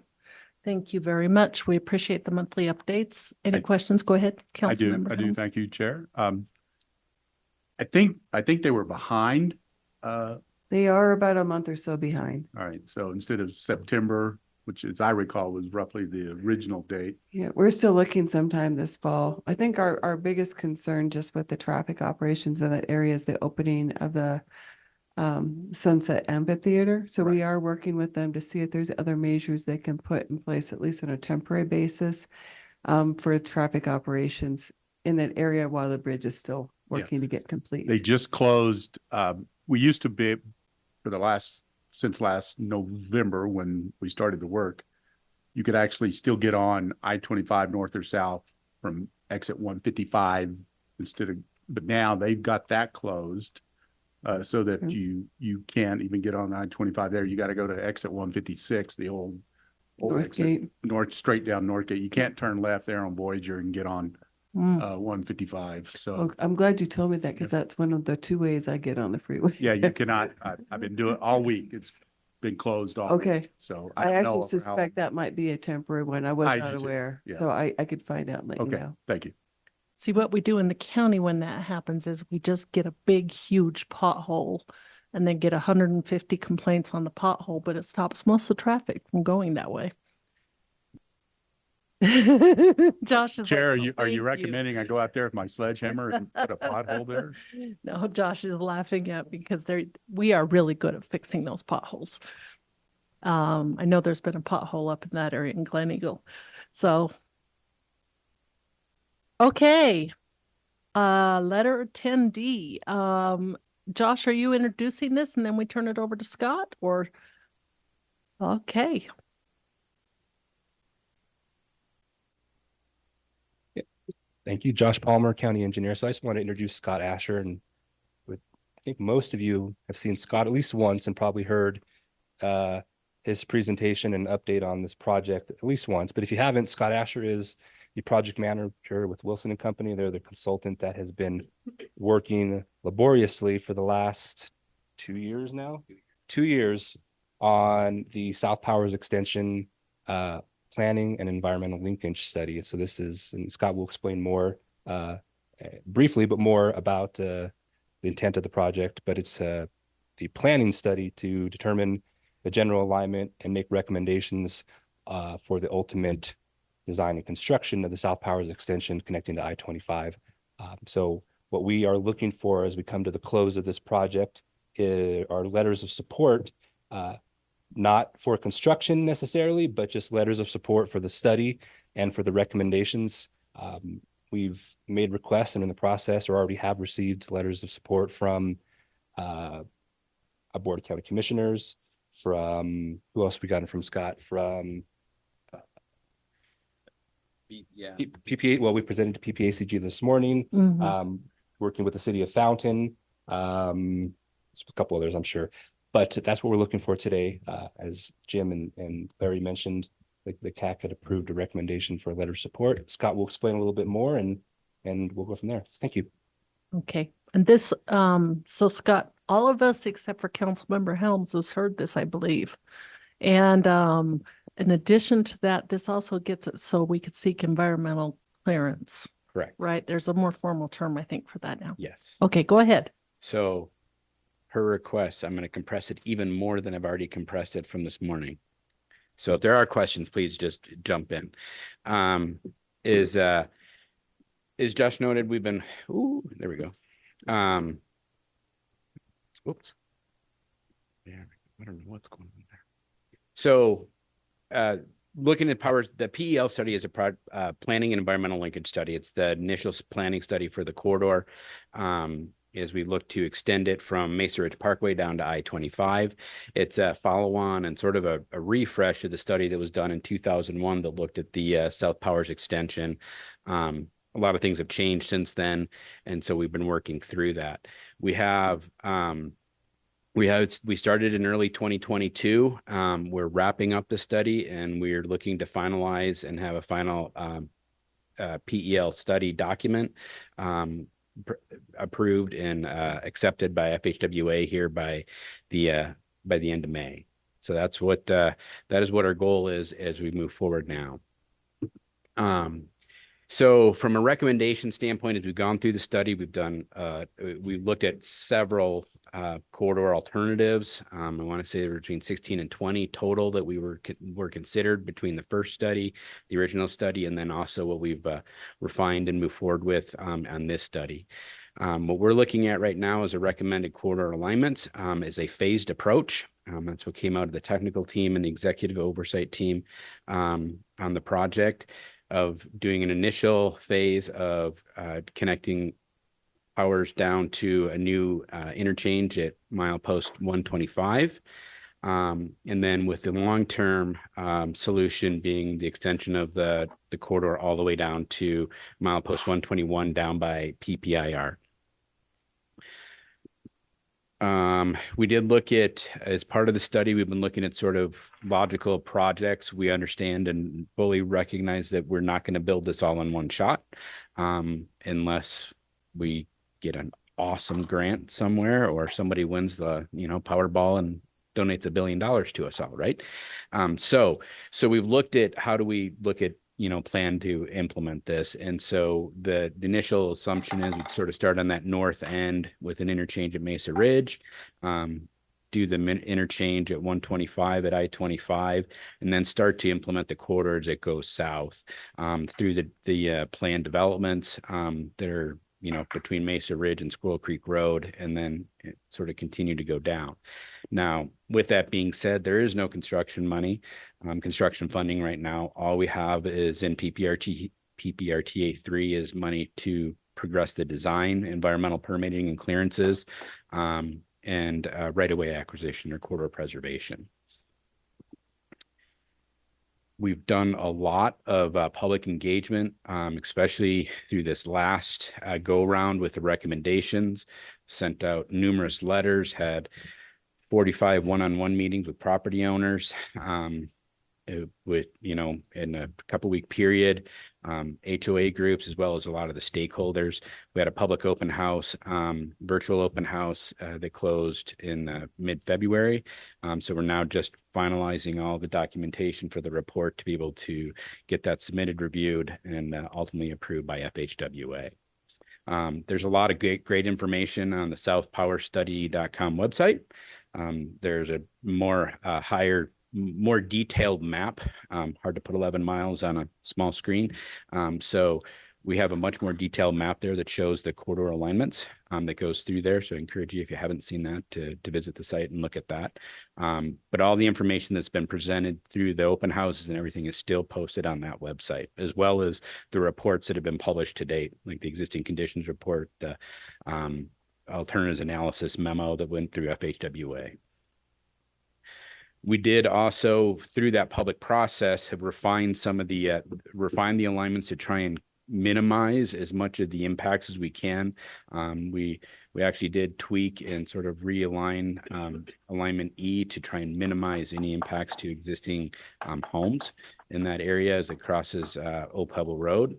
thank you very much. We appreciate the monthly updates. Any questions? Go ahead, I do. Councilmember Helms. Thank you, Chair. I think they were behind. They are about a month or so behind. All right. So instead of September, which as I recall was roughly the original date. Yeah, we're still looking sometime this fall. I think our biggest concern just with the traffic operations in that area is the opening of the Sunset Amphitheater. So we are working with them to see if there's other measures they can put in place, at least on a temporary basis, for traffic operations in that area while the bridge is still working to get complete. They just closed. We used to be since last November when we started the work, you could actually still get on I-25 north or south from exit 155 but now they've got that closed so that you can't even get on I-25 there. You got to go to exit 156, the old North exit, straight down Northgate. You can't turn left there on Voyager and get on 155. So Oh, I'm glad you told me that because that's one of the 2 ways I get on the freeway. yeah, you cannot. I've been doing it all week. It's been closed all Okay. week. So I don't know actually how- suspect that might be a temporary one. I was I not do too. aware. Yeah. So I could find out and let you Okay, know. thank you. See, what we do in the county when that happens is we just get a big, huge pothole and then get 150 complaints on the pothole, but it stops most of the traffic from going that way. Josh is Chair, like, are you "Thank recommending I go out there with my sledgehammer and put a pothole there? No, Josh is laughing at because we are really good at fixing those potholes. I know there's been a pothole up in that area in Glen Eagle. So, okay. Letter 10D. Josh, are you introducing this and then we turn it over to Scott or? Okay. Thank you, Josh Palmer, County Engineer. So I just want to introduce Scott Asher, and I think most of you have seen Scott at least once and probably heard his presentation and update on this project at least once. But if you haven't, Scott Asher is the project manager with Wilson and Company. They're the consultant that has been working laboriously for the last 2 years now, 2 years on the South Powers extension planning and environmental linkage study. So this is, and Scott will explain more briefly, but more about the intent of the project. But it's the planning study to determine the general alignment and make recommendations for the ultimate design and construction of the South Powers extension connecting to I-25. So what we are looking for as we come to the close of this project are letters of support, not for construction necessarily, but just letters of support for the study and for the recommendations. We've made requests and in the process or already have received letters of support from a board of county commissioners, from who else we gotten from Scott, from PPA. Well, we presented to PPACG this morning, working with the city of Fountain, a couple others, I'm sure. But that's what we're looking for today. As Jim and Larry mentioned, the CAC had approved a recommendation for a letter of support. Scott will explain a little bit more and we'll go from there. Thank you. Okay. And this, so Scott, all of us except for Councilmember Helms has heard this, I believe. And in addition to that, this also gets it so we could seek environmental clearance. Correct. Right? There's a more formal term, I think, for that now. Yes. Okay, go ahead. So her request, I'm going to compress it even more than I've already compressed it from this morning. So if there are questions, please just jump in. Is Josh noted, we've been, there we go. Oops. Yeah, I don't know what's going on there. So looking at powers, the PEL study is a planning and environmental linkage study. It's the initial planning study for the corridor. As we look to extend it from Mesa Ridge Parkway down to I-25. It's a follow-on and sort of a refresh of the study that was done in 2001 that looked at the South Powers extension. A lot of things have changed since then, and so we've been working through that. We started in early 2022. We're wrapping up the study, and we're looking to finalize and have a final PEL study document approved and accepted by FHWA here by the end of May. So that's what that is what our goal is as we move forward now. So from a recommendation standpoint, as we've gone through the study, we've looked at several corridor alternatives. I want to say there were between 16 and 20 total that were considered between the first study, the original study, and then also what we've refined and moved forward with on this study. What we're looking at right now is a recommended corridor alignments is a phased approach. That's what came out of the technical team and the executive oversight team on the project, of doing an initial phase of connecting Powers down to a new interchange at milepost 125. And then with the long-term solution being the extension of the corridor all the way down to milepost 121 down by PPIR. We did look at, as part of the study, we've been looking at sort of logical projects. We understand and fully recognize that we're not going to build this all in one shot unless we get an awesome grant somewhere or somebody wins the, Powerball and donates $1 billion to us all, right? So we've looked at how do we look at, plan to implement this. And so the initial assumption is we'd sort of start on that north end with an interchange at Mesa Ridge, do the interchange at 125 at I-25, and then start to implement the corridors that go south through the planned developments that are, between Mesa Ridge and Squirrel Creek Road, and then sort of continue to go down. Now, with that being said, there is no construction money, construction funding right now. All we have is in PPRTA 3 is money to progress the design, environmental permitting and clearances, and right-of-way acquisition or corridor preservation. We've done a lot of public engagement, especially through this last go-round with the recommendations, sent out numerous letters, had 45 one-on-one meetings with property owners, with, in a couple week period, HOA groups, as well as a lot of the stakeholders. We had a public open house, virtual open house that closed in mid-February. So we're now just finalizing all the documentation for the report to be able to get that submitted, reviewed, and ultimately approved by FHWA. There's a lot of great information on the southpowerstudy.com website. There's a more detailed map. Hard to put 11 miles on a small screen. So we have a much more detailed map there that shows the corridor alignments that goes through there. So I encourage you, if you haven't seen that, to visit the site and look at that. But all the information that's been presented through the open houses and everything is still posted on that website, as well as the reports that have been published to date, like the existing conditions report, the alternatives analysis memo that went through FHWA. We did also, through that public process, have refined some of the alignments to try and minimize as much of the impacts as we can. We actually did tweak and sort of realign alignment E to try and minimize any impacts to existing homes in that area as it crosses Old Pebble Road.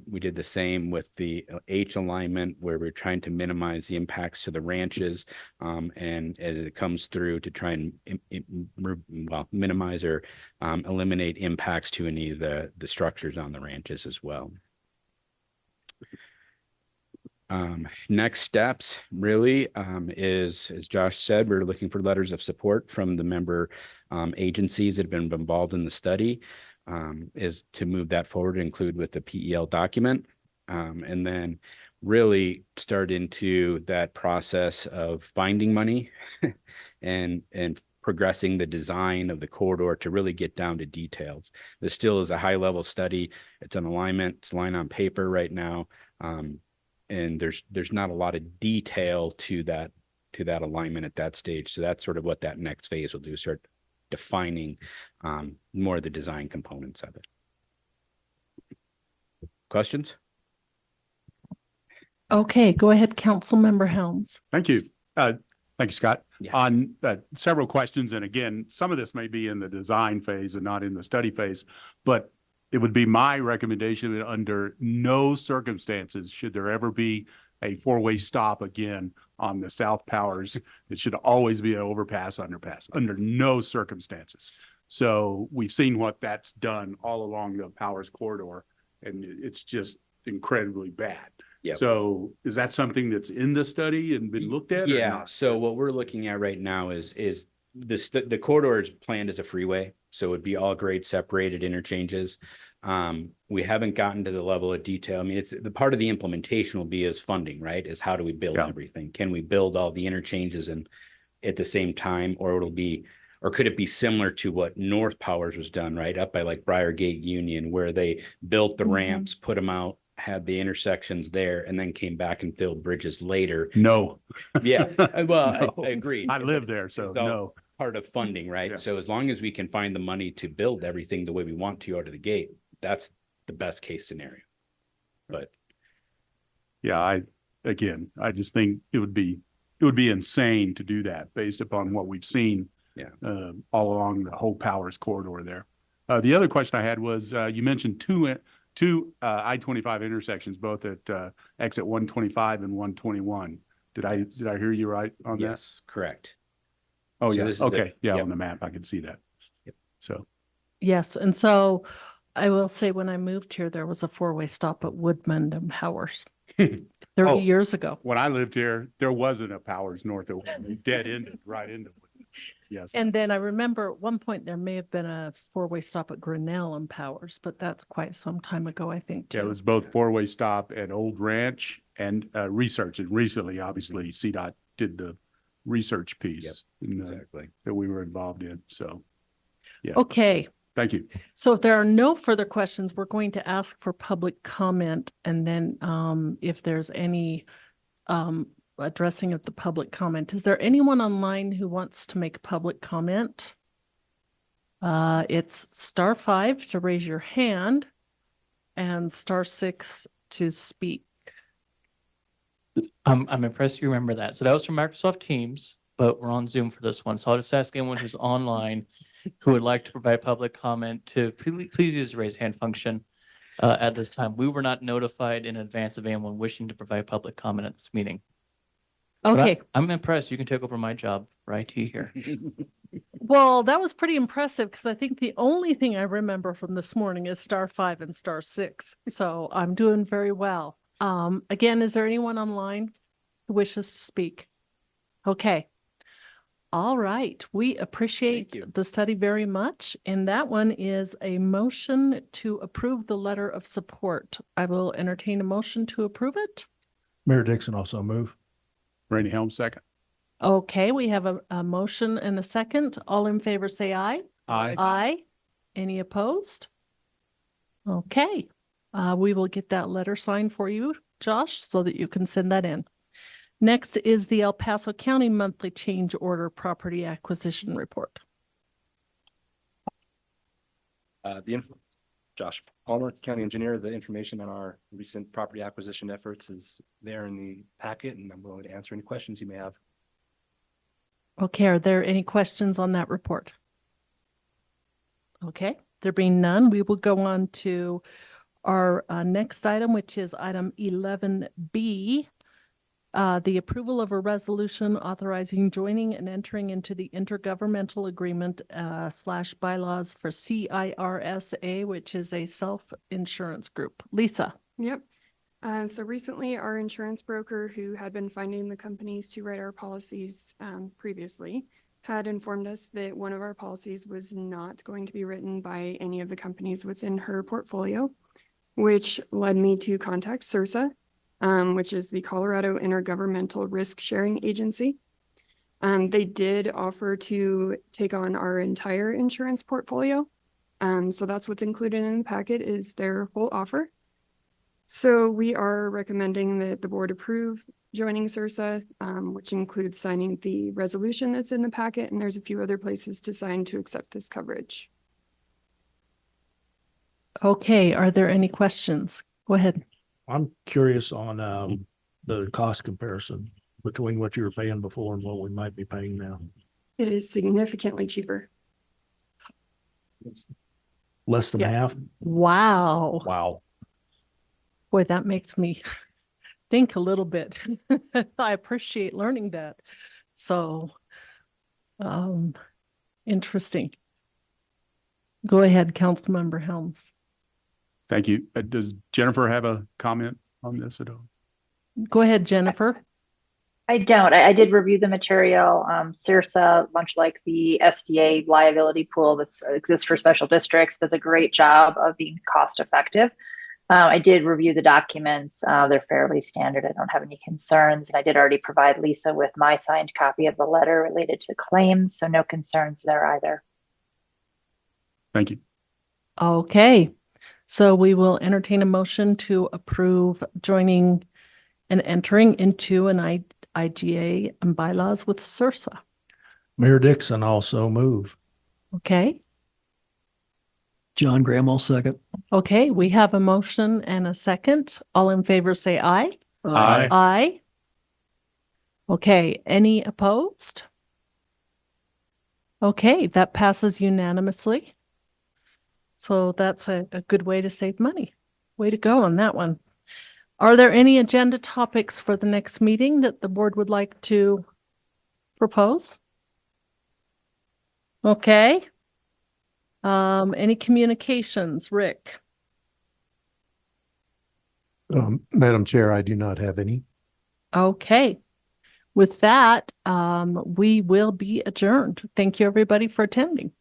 We did the same with the H alignment, where we're trying to minimize the impacts to the ranches, and as it comes through to try and minimize or eliminate impacts to any of the structures on the ranches as well. Next steps really is, as Josh said, we're looking for letters of support from the member agencies that have been involved in the study, is to move that forward, include with the PEL document, and then really start into that process of finding money and progressing the design of the corridor to really get down to details. This still is a high level study. It's an alignment, it's line on paper right now. And there's not a lot of detail to that alignment at that stage. So that's sort of what that next phase will do, start defining more of the design components of it. Questions? Okay, go ahead, Councilmember Helms. Thank you. Thank you, Scott. Yes. On several questions, and again, some of this may be in the design phase and not in the study phase, but it would be my recommendation that under no circumstances should there ever be a four-way stop again on the South Powers. It should always be an overpass, underpass, under no circumstances. So we've seen what that's done all along the Powers corridor, and it's just incredibly bad. Yep. So is that something that's in the study and been looked at? Or Yeah. not? So what we're looking at right now is the corridor is planned as a freeway. So it'd be all grade separated interchanges. We haven't gotten to the level of detail. I mean, it's the part of the implementation will be as funding, right? Is how do we build everything? Can we build all the interchanges and at the same time, or could it be similar to what North Powers was done, right? Up by like Briargate Union, where they built the ramps, put them out, had the intersections there, and then came back and filled bridges later. No. Yeah. Well, No. I agree. I live there, so It's all no. part of funding, right? Yeah. So as long as we can find the money to build everything the way we want to out of the gate, that's the best case scenario. But Yeah, I just think it would be insane to do that based upon what we've seen all along the whole Powers corridor there. The other question I had was, you mentioned two I-25 intersections, both at exit 125 and 121. Did I hear you right on that? yes, correct. Oh, So yeah. this is Okay. yep. On the map, I can see that. Yep. So, Yes, and so I will say when I moved here, there was a four-way stop at Woodmond and Powers 30 years ago. when I lived here, there wasn't a Powers north of dead ended right into it. Yes. And then I remember at one point there may have been a four-way stop at Grinnell and Powers, but that's quite some time ago, I think, Yeah, it too. was both four-way stop at Old Ranch and research. And recently, obviously, CDOT did the research piece Exactly. that we were involved in. So, yeah. Okay, Thank you. so if there are no further questions, we're going to ask for public comment. And then if there's any addressing of the public comment, is there anyone online who wants to make public comment? It's *5 to raise your hand and *6 to speak. I'm impressed you remember that. So that was from Microsoft Teams, but we're on Zoom for this one. So I'll just ask anyone who's online who would like to provide public comment to please use the raise hand function at this time. We were not notified in advance of anyone wishing to provide public comment at this meeting. But Okay, I'm impressed. You can take over my job, right here. well, that was pretty impressive because I think the only thing I remember from this morning is star 5 and star 6. So I'm doing very well. Again, is there anyone online who wishes to speak? Okay. All right. We appreciate the study very much. And that one is a motion to approve the letter of support. I will entertain a motion to approve it. Mayor Dixon also move. Randy Helms, second. Okay, we have a motion and a second. All in favor, say aye. Aye. Aye. Any opposed? Okay, we will get that letter signed for you, Josh, so that you can send that in. Next is the El Paso County Monthly Change Order Property Acquisition Report. Josh Palmer, County Engineer, the information on our recent property acquisition efforts is there in the packet, and I'm willing to answer any questions you may have. Okay, are there any questions on that report? Okay, there being none, we will go on to our next item, which is item 11B. The approval of a resolution authorizing joining and entering into the intergovernmental agreement / bylaws for CIRSA, which is a self-insurance group. Lisa. Yep. So recently our insurance broker, who had been finding the companies to write our policies previously, had informed us that one of our policies was not going to be written by any of the companies within her portfolio, which led me to contact CIRSA, which is the Colorado Intergovernmental Risk Sharing Agency. They did offer to take on our entire insurance portfolio. So that's what's included in the packet is their whole offer. So we are recommending that the board approve joining CIRSA, which includes signing the resolution that's in the packet, and there's a few other places to sign to accept this coverage. Okay, are there any questions? Go ahead. I'm curious on the cost comparison between what you were paying before and what we might be paying now. It is significantly cheaper. Less than Yes. half? Wow. Wow. Boy, that makes me think a little bit. I appreciate learning that. So, interesting. Go ahead, Councilmember Helms. Thank you. Does Jennifer have a comment on this at all? Go ahead, Jennifer. I don't. I did review the material. CIRSA, much like the SDA liability pool that exists for special districts, does a great job of being cost effective. I did review the documents. They're fairly standard. I don't have any concerns. And I did already provide Lisa with my signed copy of the letter related to claims. So no concerns there either. Thank you. Okay. So we will entertain a motion to approve joining and entering into an IGA and bylaws with CIRSA. Mayor Dixon also move. Okay. John Graham will second. Okay, we have a motion and a second. All in favor, say aye. Aye. Aye. Okay, any opposed? Okay, that passes unanimously. So that's a good way to save money. Way to go on that one. Are there any agenda topics for the next meeting that the board would like to propose? Okay. Any communications, Rick? Madam Chair, I do not have any. Okay. With that, we will be adjourned. Thank you, everybody, for attending.